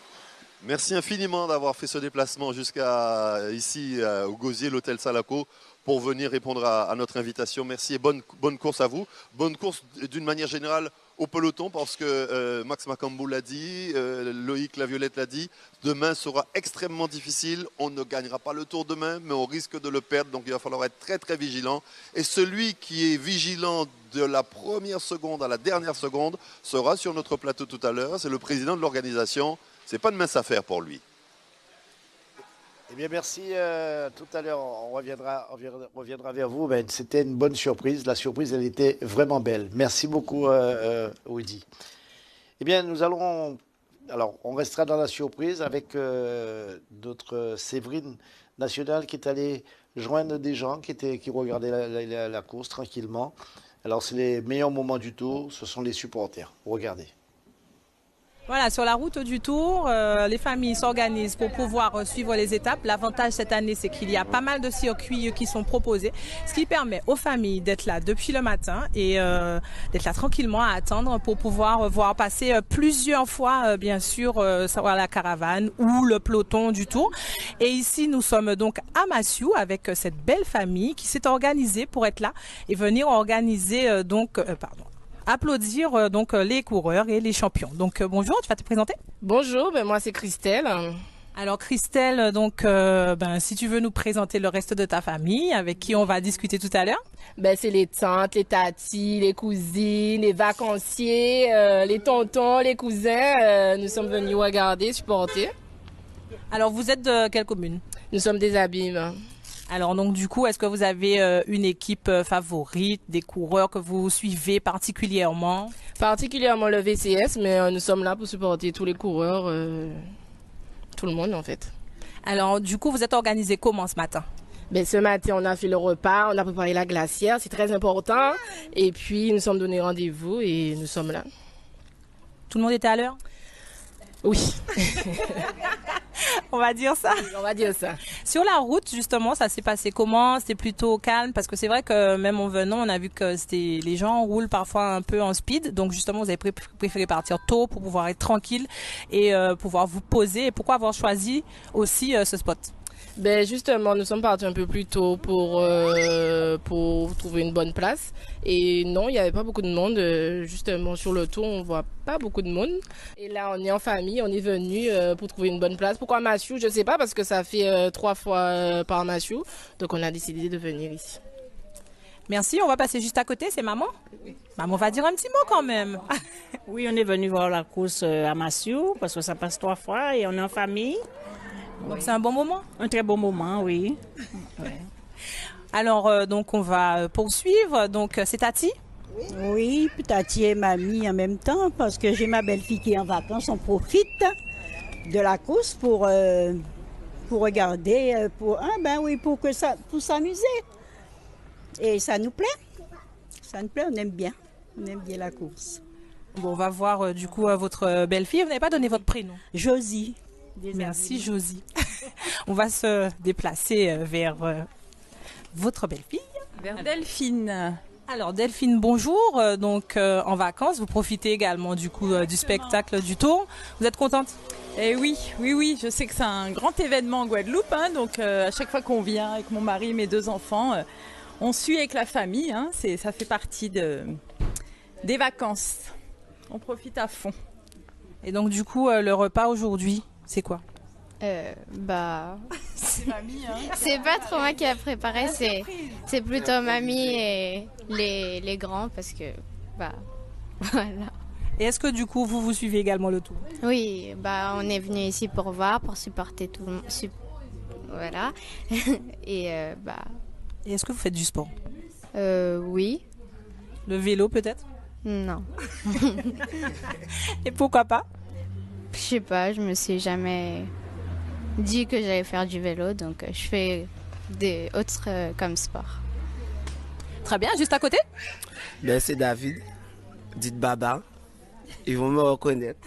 Merci infiniment d'avoir fait ce déplacement jusqu'à ici au Gosier, l'hôtel Salaco, pour venir répondre à notre invitation. Merci et bonne course à vous. Bonne course d'une manière générale au peloton, parce que Max Macambou l'a dit, Loïc Laviolette l'a dit, demain sera extrêmement difficile. On ne gagnera pas le Tour demain, mais on risque de le perdre, donc il va falloir être très très vigilant. Et celui qui est vigilant de la première seconde à la dernière seconde sera sur notre plateau tout à l'heure. C'est le président de l'organisation. C'est pas de mince affaire pour lui. Eh bien, merci. Tout à l'heure, on reviendra vers vous. C'était une bonne surprise. La surprise, elle était vraiment belle. Merci beaucoup, Woody. Eh bien, on restera dans la surprise avec notre Séverine Nationale qui est allée joindre des gens qui regardaient la course tranquillement. Alors, c'est les meilleurs moments du Tour. Ce sont les supporters. Regardez. Voilà, sur la route du Tour, les familles s'organisent pour pouvoir suivre les étapes. L'avantage cette année, c'est qu'il y a pas mal de circuits qui sont proposés, ce qui permet aux familles d'être là depuis le matin et d'être là tranquillement à attendre pour pouvoir voir passer plusieurs fois, bien sûr, savoir la caravane ou le peloton du Tour. Et ici, nous sommes donc à Massiou avec cette belle famille qui s'est organisée pour être là et venir organiser applaudir donc les coureurs et les champions. Donc bonjour, tu vas te présenter? Bonjour, moi c'est Christelle. Alors Christelle, donc si tu veux nous présenter le reste de ta famille avec qui on va discuter tout à l'heure. C'est les tantes, les tatis, les cousines, les vacanciers, les tontons, les cousins. Nous sommes venus regarder, supporter. Alors vous êtes de quelle commune? Nous sommes des Abîmes. Alors donc du coup, est-ce que vous avez une équipe favorite, des coureurs que vous suivez particulièrement? Particulièrement le VCS, mais nous sommes là pour supporter tous les coureurs, tout le monde en fait. Alors du coup, vous êtes organisé comment ce matin? Ce matin, on a fait le repas, on a préparé la glacière, c'est très important. Et puis nous sommes donnés rendez-vous et nous sommes là. Tout le monde était à l'heure? Oui. On va dire ça. On va dire ça. Sur la route, justement, ça s'est passé comment? C'était plutôt calme parce que c'est vrai que même en venant, on a vu que les gens roulent parfois un peu en speed. Donc justement, vous avez préféré partir tôt pour pouvoir être tranquille et pouvoir vous poser. Et pourquoi avoir choisi aussi ce spot? Ben justement, nous sommes partis un peu plus tôt pour trouver une bonne place. Et non, il n'y avait pas beaucoup de monde. Justement, sur le tour, on voit pas beaucoup de monde. Et là, on est en famille, on est venu pour trouver une bonne place. Pourquoi Massieu? Je sais pas, parce que ça fait 3 fois par Massieu. Donc, on a décidé de venir ici. Merci, on va passer juste à côté, c'est maman. Oui. Maman va dire un petit mot quand même. Oui, on est venu voir la course à Massieu, parce que ça passe 3 fois et on est en famille. Donc c'est un bon moment? Un très bon moment, oui. Ouais. Alors, donc on va poursuivre. Donc c'est Tati? Oui, puis Tati et mamie en même temps, parce que j'ai ma belle-fille qui est en vacances. On profite de la course pour regarder, pour s'amuser. Et ça nous plaît. Ça nous plaît, on aime bien. On aime bien la course. Bon, on va voir du coup votre belle-fille. Vous n'avez pas donné votre prénom? Josie. Merci Josie. On va se déplacer vers votre belle-fille. Vers Delphine. Alors Delphine, bonjour. Donc en vacances, vous profitez également du coup du spectacle du tour. Vous êtes contente? Eh oui, je sais que c'est un grand événement en Guadeloupe. Donc à chaque fois qu'on vient avec mon mari et mes 2 enfants, on suit avec la famille. Ça fait partie des vacances. On profite à fond. Et donc du coup, le repas aujourd'hui, c'est quoi? C'est mamie, hein. C'est pas trop moi qui a préparé, c'est plutôt mamie et les grands parce que voilà. Et est-ce que du coup vous suivez également le tour? Oui, on est venu ici pour voir, pour supporter tout le monde, voilà. Et Et est-ce que vous faites du sport? Oui. Le vélo peut-être? Non. Et pourquoi pas? Je sais pas, je me suis jamais dit que j'allais faire du vélo, donc je fais des autres comme sport. Très bien, juste à côté? C'est David, dites Baba, ils vont me reconnaître.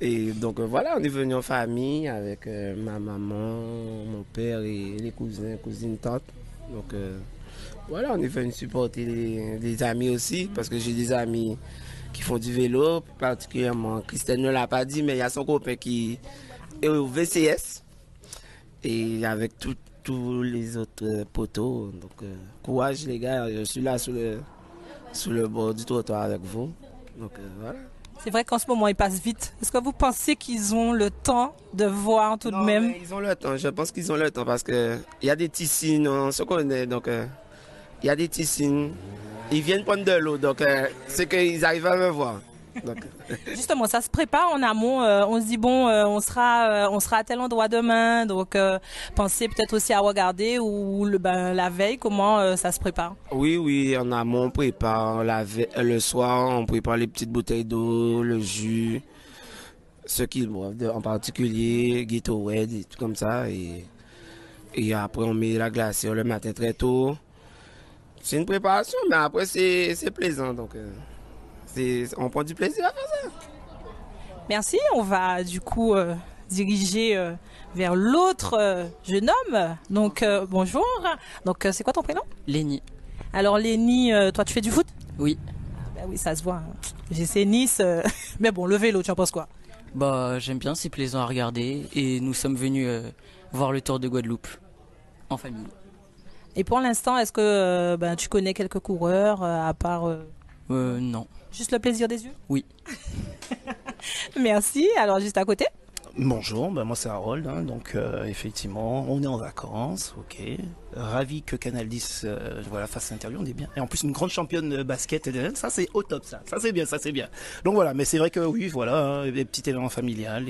Et donc voilà, on est venu en famille avec ma maman, mon père et les cousines, tantes. Donc voilà, on est venu supporter les amis aussi, parce que j'ai des amis qui font du vélo, particulièrement Christelle ne l'a pas dit, mais il y a son copain qui est au VCS et avec tous les autres poteaux. Donc courage les gars, je suis là sur le bord du trottoir avec vous. Donc voilà. C'est vrai qu'en ce moment, ils passent vite. Est-ce que vous pensez qu'ils ont le temps de voir tout de même? Ils ont le temps, je pense qu'ils ont le temps parce qu'il y a des tissues, on se connaît, donc il y a des tissues. Ils viennent prendre de l'eau, donc c'est qu'ils arrivent à me voir. Donc. Justement, ça se prépare en amont. On se dit on sera à tel endroit demain, donc pensez peut-être aussi à regarder ou la veille comment ça se prépare. Oui, en amont on prépare le soir, on prépare les petites bouteilles d'eau, le jus, ce qu'ils boivent en particulier, Gatorade et tout comme ça, et après on met la glacière le matin très tôt. C'est une préparation, mais après c'est plaisant, donc on prend du plaisir à faire ça. Merci, on va du coup diriger vers l'autre jeune homme. Donc bonjour, donc c'est quoi ton prénom? Lénie. Alors Lénie, toi tu fais du foot? Oui. Oui, ça se voit. J'essaie Nice, mais bon, le vélo, tu en penses quoi? J'aime bien, c'est plaisant à regarder et nous sommes venus voir le Tour de Guadeloupe en famille. Et pour l'instant, est-ce que tu connais quelques coureurs à part... Non. Juste le plaisir des yeux? Oui. Merci. Alors, juste à côté? Bonjour, moi c'est Harold, donc effectivement, on est en vacances, ok. Ravi que Canal 10 fasse l'interview, on est bien. Et en plus, une grande championne de basket, ça c'est au top, ça c'est bien. Donc voilà, mais c'est vrai que oui, voilà, des petits événements familiales.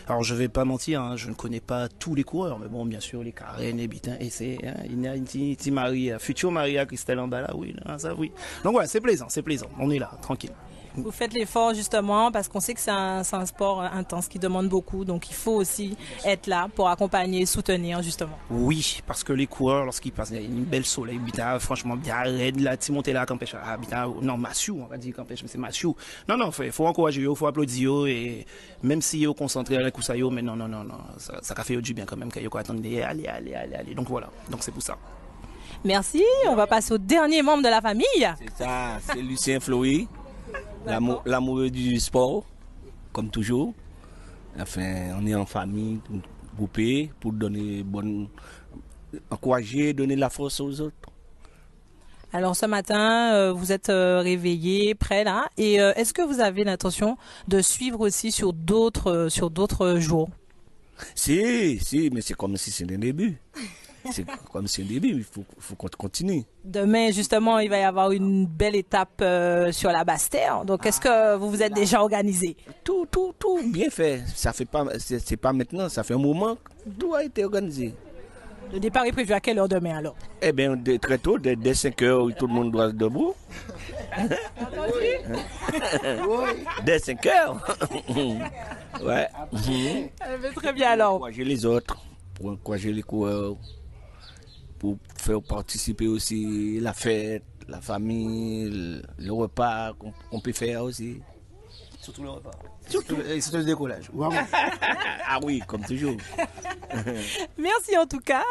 Alors je vais pas mentir, je ne connais pas tous les coureurs, mais bon, bien sûr, les Karen, les Bitins, et c'est, il y a une petite Maria, future Maria, Christelle Ambala, oui, ça oui. Donc voilà, c'est plaisant, on est là, tranquille. Vous faites l'effort justement parce qu'on sait que c'est un sport intense qui demande beaucoup, donc il faut aussi être là pour accompagner, soutenir justement. Oui, parce que les coureurs, lorsqu'ils passent, il y a une belle soleil, franchement bien raide, là, tu montes là, qu'empêche, non, Massiou, on va dire qu'empêche, mais c'est Massiou. Non, faut encourager, il faut applaudir, et même si ils sont concentrés à la course, mais non, ça fait du bien quand même, qu'il faut attendre, allez, donc voilà, donc c'est pour ça. Merci, on va passer au dernier membre de la famille. C'est ça, c'est Lucien Flory, l'amoureux du sport, comme toujours. Enfin, on est en famille, groupé, pour donner encourager, donner la force aux autres. Alors ce matin, vous êtes réveillé, prêt là, et est-ce que vous avez l'intention de suivre aussi sur d'autres jours? Si, mais c'est comme si c'était le début. C'est comme si c'est le début, il faut qu'on continue. Demain, justement, il va y avoir une belle étape sur la Basse-Terre. Donc, est-ce que vous vous êtes déjà organisé? Tout, bien fait. Ça fait pas, c'est pas maintenant, ça fait un moment que tout a été organisé. Le départ est prévu à quelle heure demain alors? Eh bien, très tôt, dès 5 heures, tout le monde doit se debout. Dès 5 heures. Ouais. Très bien alors. Pour encourager les autres, pour encourager les coureurs, pour faire participer aussi la fête, la famille, le repas qu'on peut faire aussi. Surtout le repas. Surtout le décollage. Ah oui, comme toujours. Merci en tout cas.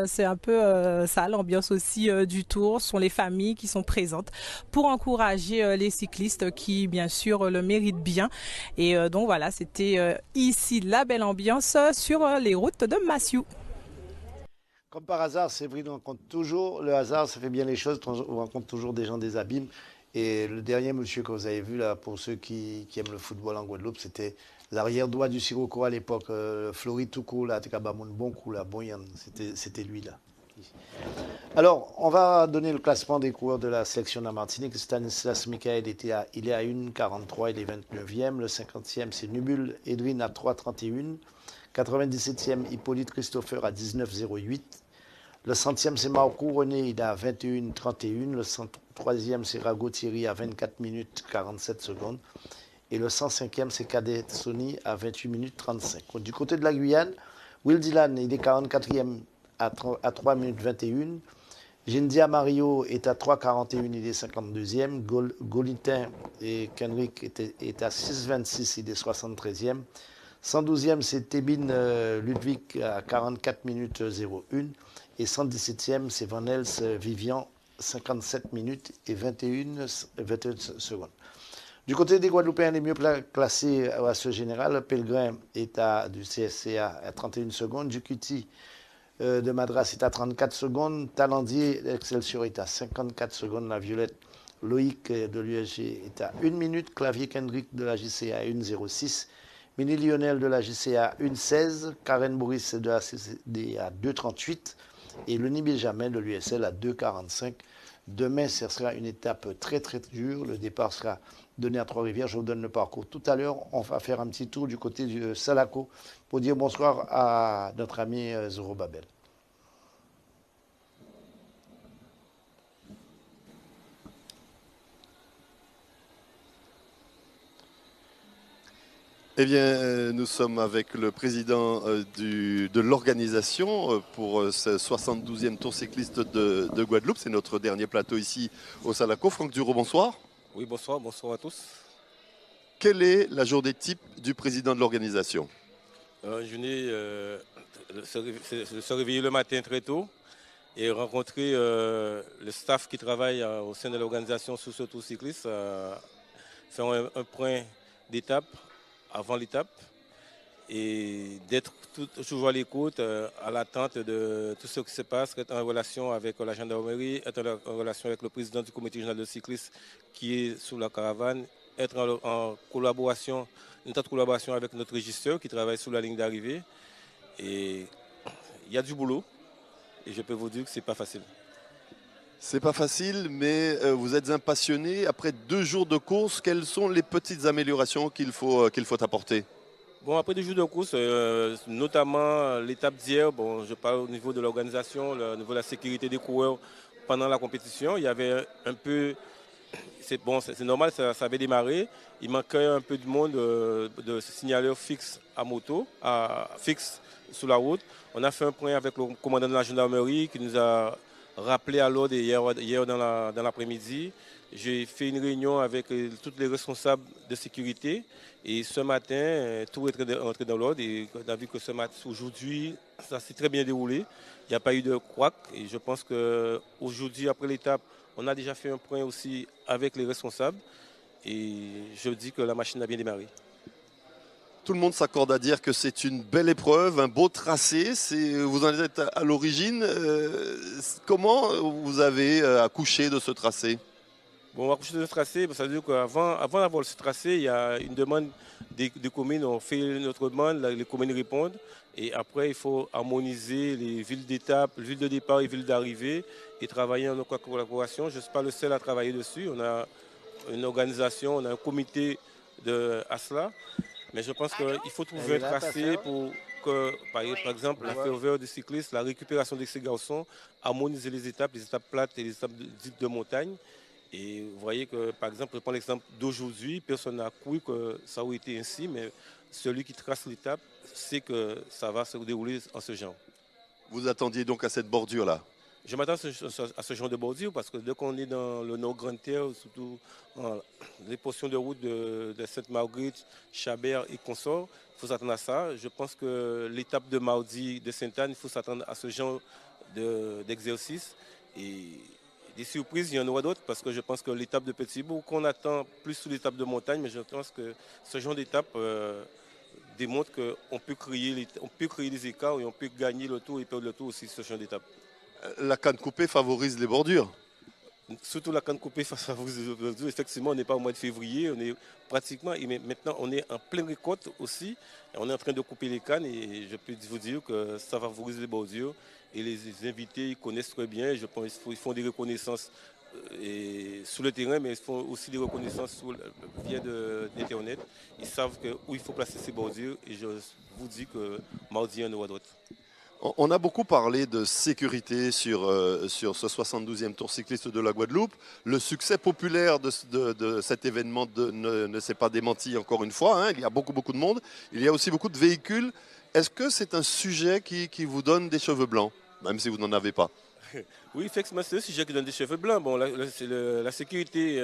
C'est un peu ça, l'ambiance aussi du Tour. Ce sont les familles qui sont présentes pour encourager les cyclistes qui, bien sûr, le méritent bien. Et donc voilà, c'était ici la belle ambiance sur les routes de Massiou. Comme par hasard, Séverine, on rencontre toujours, le hasard, ça fait bien les choses, on rencontre toujours des gens des abîmes. Et le dernier monsieur que vous avez vu, là, pour ceux qui aiment le football en Guadeloupe, c'était l'arrière-droit du Sirocco à l'époque, Flori Toukou, là, bon coup, là, Boyan, c'était lui, là. Alors, on va donner le classement des coureurs de la sélection de la Martinique. Stanislas Michael, il est à 1,43, il est 29e. Le 50e, c'est Nubul Edwin à 3,31. 97e, Hippolyte Christopher à 19,08. Le 100e, c'est Marco René, il est à 21,31. Le 103e, c'est Rago Thierry à 24 minutes 47 secondes. Et le 105e, c'est Cadet Sony à 28 minutes 35. Du côté de la Guyane, Will Dylan, il est 44e à 3 minutes 21. Jindia Mario est à 3,41, il est 52e. Golitin et Kenrick est à 6,26, il est 73e. 112e, c'est Tébin Ludwig à 44 minutes 01. Et 117e, c'est Van Els Vivian, 57 minutes et 21 secondes. Du côté des Guadeloupéens, les mieux classés à ce général, Pellegrin est du CSCA à 31 secondes, Ducuti de Madras est à 34 secondes, Talandier d'Excelsior est à 54 secondes, la Violette Loïc de l'USG est à 1 minute, Clavier Kendrick de la JCA à 1,06, Mini Lionel de la JCA à 1,16, Karen Boris de la CCD à 2,38 et Lenny Benjamin de l'USL à 2,45. Demain, ce sera une étape très très dure. Le départ sera donné à Trois-Rivières. Je vous donne le parcours tout à l'heure. On va faire un petit tour du côté du Salaco pour dire bonsoir à notre ami Zoro Babel. Eh bien, nous sommes avec le président de l'organisation pour ce 72e Tour cycliste de Guadeloupe. C'est notre dernier plateau ici au Salaco. Franck Duro, bonsoir. Oui, bonsoir à tous. Quelle est la journée type du président de l'organisation? Se réveiller le matin très tôt et rencontrer le staff qui travaille au sein de l'organisation sur ce Tour cycliste, faire un point d'étape avant l'étape et d'être toujours à l'écoute, à l'attente de tout ce qui se passe, être en relation avec la gendarmerie, être en relation avec le président du comité régional de cyclistes qui est sous la caravane, être en collaboration, une étroite collaboration avec notre régisseur qui travaille sous la ligne d'arrivée. Et il y a du boulot et je peux vous dire que ce n'est pas facile. C'est pas facile, mais vous êtes un passionné. Après 2 jours de course, quelles sont les petites améliorations qu'il faut apporter? Bon, après 2 jours de course, notamment l'étape d'hier, bon, je parle au niveau de l'organisation, au niveau de la sécurité des coureurs pendant la compétition. Il y avait un peu c'est bon, c'est normal, ça avait démarré. Il manquait un peu de monde, de signaleurs fixes à moto, fixes sur la route. On a fait un point avec le commandant de la gendarmerie qui nous a rappelé à l'ordre hier dans l'après-midi. J'ai fait une réunion avec tous les responsables de sécurité et ce matin, tout est entré dans l'ordre. Et on a vu que aujourd'hui, ça s'est très bien déroulé. Il n'y a pas eu de couac et je pense qu'aujourd'hui, après l'étape, on a déjà fait un point aussi avec les responsables et je dis que la machine a bien démarré. Tout le monde s'accorde à dire que c'est une belle épreuve, un beau tracé. Vous en êtes à l'origine. Comment vous avez accouché de ce tracé? Bon, on va coucher de ce tracé, ça veut dire qu'avant d'avoir ce tracé, il y a une demande des communes. On fait notre demande, les communes répondent. Et après, il faut harmoniser les villes d'étape, les villes de départ et villes d'arrivée et travailler en collaboration. Je ne suis pas le seul à travailler dessus. On a une organisation, on a un comité à cela. Mais je pense qu'il faut trouver un tracé pour que, par exemple, la ferveur des cyclistes, la récupération de ces garçons, harmoniser les étapes plates et les étapes dites de montagne. Et vous voyez que, par exemple, je prends l'exemple d'aujourd'hui, personne n'a cru que ça aurait été ainsi, mais celui qui trace l'étape sait que ça va se dérouler en ce genre. Vous attendiez donc à cette bordure-là? Je m'attends à ce genre de bordure parce que dès qu'on est dans le Nord Grande Terre, surtout dans les portions de route de Sainte-Marguerite, Chabert et consorts, il faut s'attendre à ça. Je pense que l'étape de mardi de Sainte-Anne, il faut s'attendre à ce genre d'exercice. Et des surprises, il y en aura d'autres parce que je pense que l'étape de Petit-Bourg, qu'on attend plus sur l'étape de montagne, mais je pense que ce genre d'étape démontre qu'on peut créer des écarts et on peut gagner le tour et perdre le tour aussi sur ce genre d'étape. La canne coupée favorise les bordures. Surtout la canne coupée favorise les bordures. Effectivement, on n'est pas au mois de février, on est pratiquement, et maintenant on est en pleine récolte aussi. Et on est en train de couper les cannes et je peux vous dire que ça favorise les bordures. Et les invités ils connaissent très bien. Je pense qu'ils font des reconnaissances sur le terrain, mais ils font aussi des reconnaissances via Internet. Ils savent où il faut placer ces bordures et je vous dis que mardi, il y en aura d'autres. On a beaucoup parlé de sécurité sur ce 72e Tour cycliste de la Guadeloupe. Le succès populaire de cet événement ne s'est pas démenti encore une fois. Il y a beaucoup de monde. Il y a aussi beaucoup de véhicules. Est-ce que c'est un sujet qui vous donne des cheveux blancs, même si vous n'en avez pas? Oui, effectivement, c'est un sujet qui donne des cheveux blancs. Bon, c'est la sécurité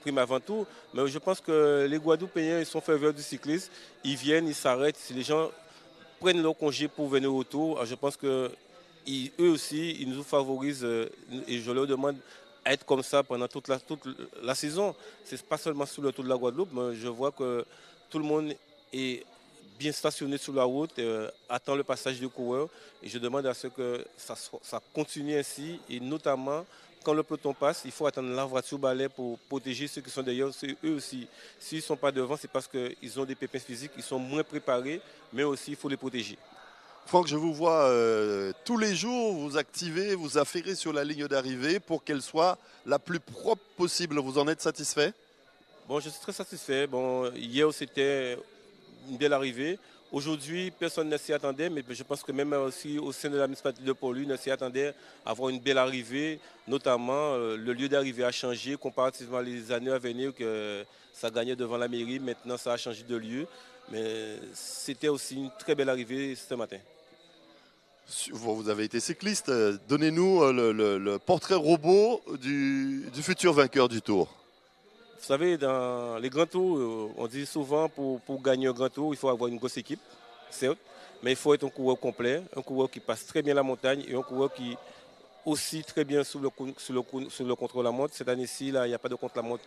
prime avant tout. Mais je pense que les Guadeloupéens, ils sont ferveurs du cyclisme. Ils viennent, ils s'arrêtent. Si les gens prennent leur congé pour venir autour, je pense qu'eux aussi, ils nous favorisent et je leur demande à être comme ça pendant toute la saison. Ce n'est pas seulement sur le Tour de la Guadeloupe, mais je vois que tout le monde est bien stationné sur la route, attend le passage du coureur et je demande à ce que ça continue ainsi et notamment quand le peloton passe, il faut attendre la voiture balai pour protéger ceux qui sont derrière, c'est eux aussi. S'ils ne sont pas devant, c'est parce qu'ils ont des pépins physiques, ils sont moins préparés, mais aussi il faut les protéger. Franck, je vous vois tous les jours vous activez, vous affairez sur la ligne d'arrivée pour qu'elle soit la plus propre possible. Vous en êtes satisfait? Bon, je suis très satisfait. Bon, hier, c'était une belle arrivée. Aujourd'hui, personne ne s'y attendait, mais je pense que même aussi au sein de la municipalité de Port-Louis, ne s'y attendait à avoir une belle arrivée. Notamment, le lieu d'arrivée a changé comparativement aux années à venir que ça gagnait devant la mairie. Maintenant, ça a changé de lieu. Mais c'était aussi une très belle arrivée ce matin. Vous avez été cycliste. Donnez-nous le portrait robot du futur vainqueur du Tour. Vous savez, dans les grands tours, on dit souvent pour gagner un grand tour, il faut avoir une grosse équipe, certes, mais il faut être un coureur complet, un coureur qui passe très bien la montagne et un coureur qui aussi très bien sous le contre-la-montre. Cette année-ci, il n'y a pas de contre-la-montre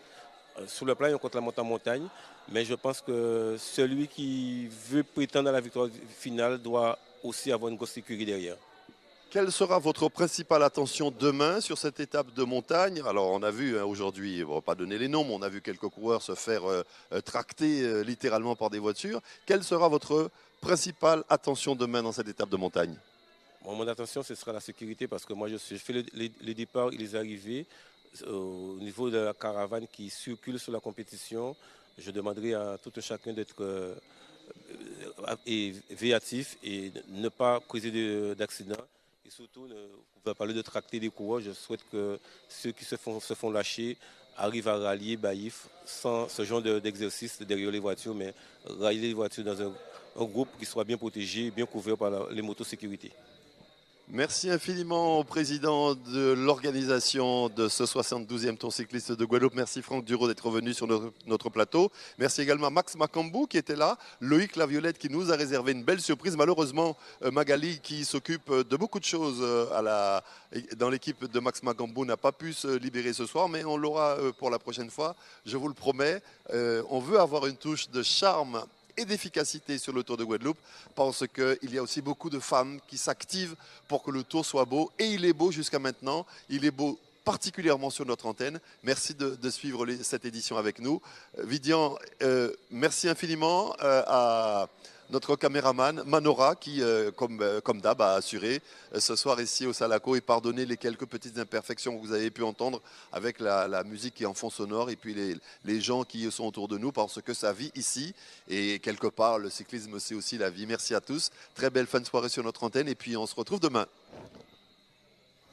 sur le plat, il y a un contre-la-montre en montagne. Mais je pense que celui qui veut prétendre à la victoire finale doit aussi avoir une grosse sécurité derrière. Quelle sera votre principale attention demain sur cette étape de montagne? Alors on a vu aujourd'hui, on ne va pas donner les noms, mais on a vu quelques coureurs se faire tracter littéralement par des voitures. Quelle sera votre principale attention demain dans cette étape de montagne? Bon, mon attention, ce sera la sécurité parce que moi je fais les départs et les arrivées au niveau de la caravane qui circule sur la compétition. Je demanderai à tout un chacun d'être véatif et ne pas causer d'accidents. Et surtout, on va parler de tracter des coureurs. Je souhaite que ceux qui se font lâcher arrive à rallier Baïf sans ce genre d'exercice derrière les voitures, mais rallier les voitures dans un groupe qui soit bien protégé, bien couvert par les motosécurités. Merci infiniment au président de l'organisation de ce 72e Tour cycliste de Guadeloupe. Merci Franck Duro d'être venu sur notre plateau. Merci également à Max Macambou qui était là. Loïc Laviolette qui nous a réservé une belle surprise. Malheureusement, Magali qui s'occupe de beaucoup de choses dans l'équipe de Max Macambou n'a pas pu se libérer ce soir, mais on l'aura pour la prochaine fois. Je vous le promets. On veut avoir une touche de charme et d'efficacité sur le Tour de Guadeloupe parce qu'il y a aussi beaucoup de femmes qui s'activent pour que le Tour soit beau et il est beau jusqu'à maintenant, il est beau particulièrement sur notre antenne. Merci de suivre cette édition avec nous. Vidian, merci infiniment à notre caméraman Manora qui, comme d'hab, a assuré ce soir ici au Salaco et pardonné les quelques petites imperfections que vous avez pu entendre avec la musique qui est en fond sonore et puis les gens qui sont autour de nous parce que ça vit ici et quelque part le cyclisme c'est aussi la vie. Merci à tous, très belle fin de soirée sur notre antenne et puis on se retrouve demain.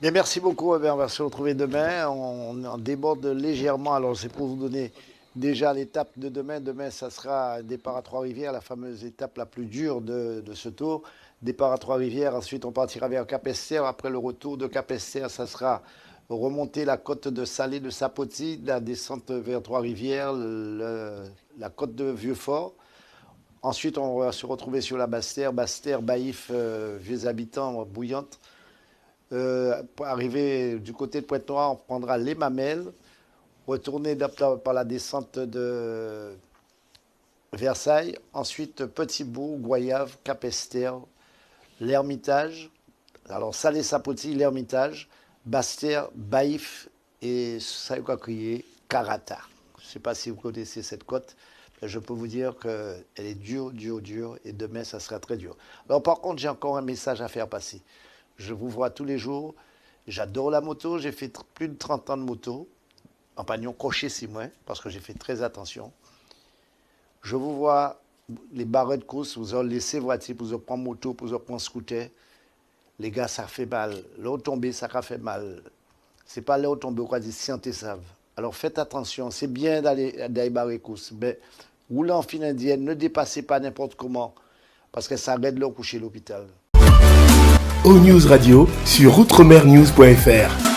Bien, merci beaucoup, on va se retrouver demain, on déborde légèrement, alors c'est pour vous donner déjà l'étape de demain. Demain, ça sera un départ à Trois-Rivières, la fameuse étape la plus dure de ce tour. Départ à Trois-Rivières, ensuite on partira vers Cap-Esther. Après le retour de Cap-Esther, ça sera remonter la côte de Salé de Sapoti, la descente vers Trois-Rivières, la côte de Vieux-Fort. Ensuite, on va se retrouver sur la Basse-Terre, Baïf, Vieux Habitants, Bouillante. Pour arriver du côté de Pointe-Noire, on prendra les Mamelles. Retourner par la descente de Versailles, ensuite Petit-Bourg, Goyave, Cap-Esther, l'Ermitage, alors Salé-Sapoti, l'Ermitage, Basse-Terre, Baïf et Saïkoakrié, Karata. Je ne sais pas si vous connaissez cette côte, mais je peux vous dire qu'elle est dure, et demain ça sera très dur. Alors par contre, j'ai encore un message à faire passer. Je vous vois tous les jours, j'adore la moto, j'ai fait plus de 30 ans de moto. En pagnon coché, c'est moi, parce que j'ai fait très attention. Je vous vois, les barrettes de course, vous avez laissé voiture, vous avez pris moto, vous avez pris scooter. Les gars, ça fait mal. L'eau tombée, ça fait mal. C'est pas l'eau tombée, on dit scienté savent. Alors faites attention, c'est bien d'aller barrer course. Mais roulez en file indienne, ne dépassez pas n'importe comment, parce que ça arrête l'eau coucher à l'hôpital. O News Radio sur outremernews.fr.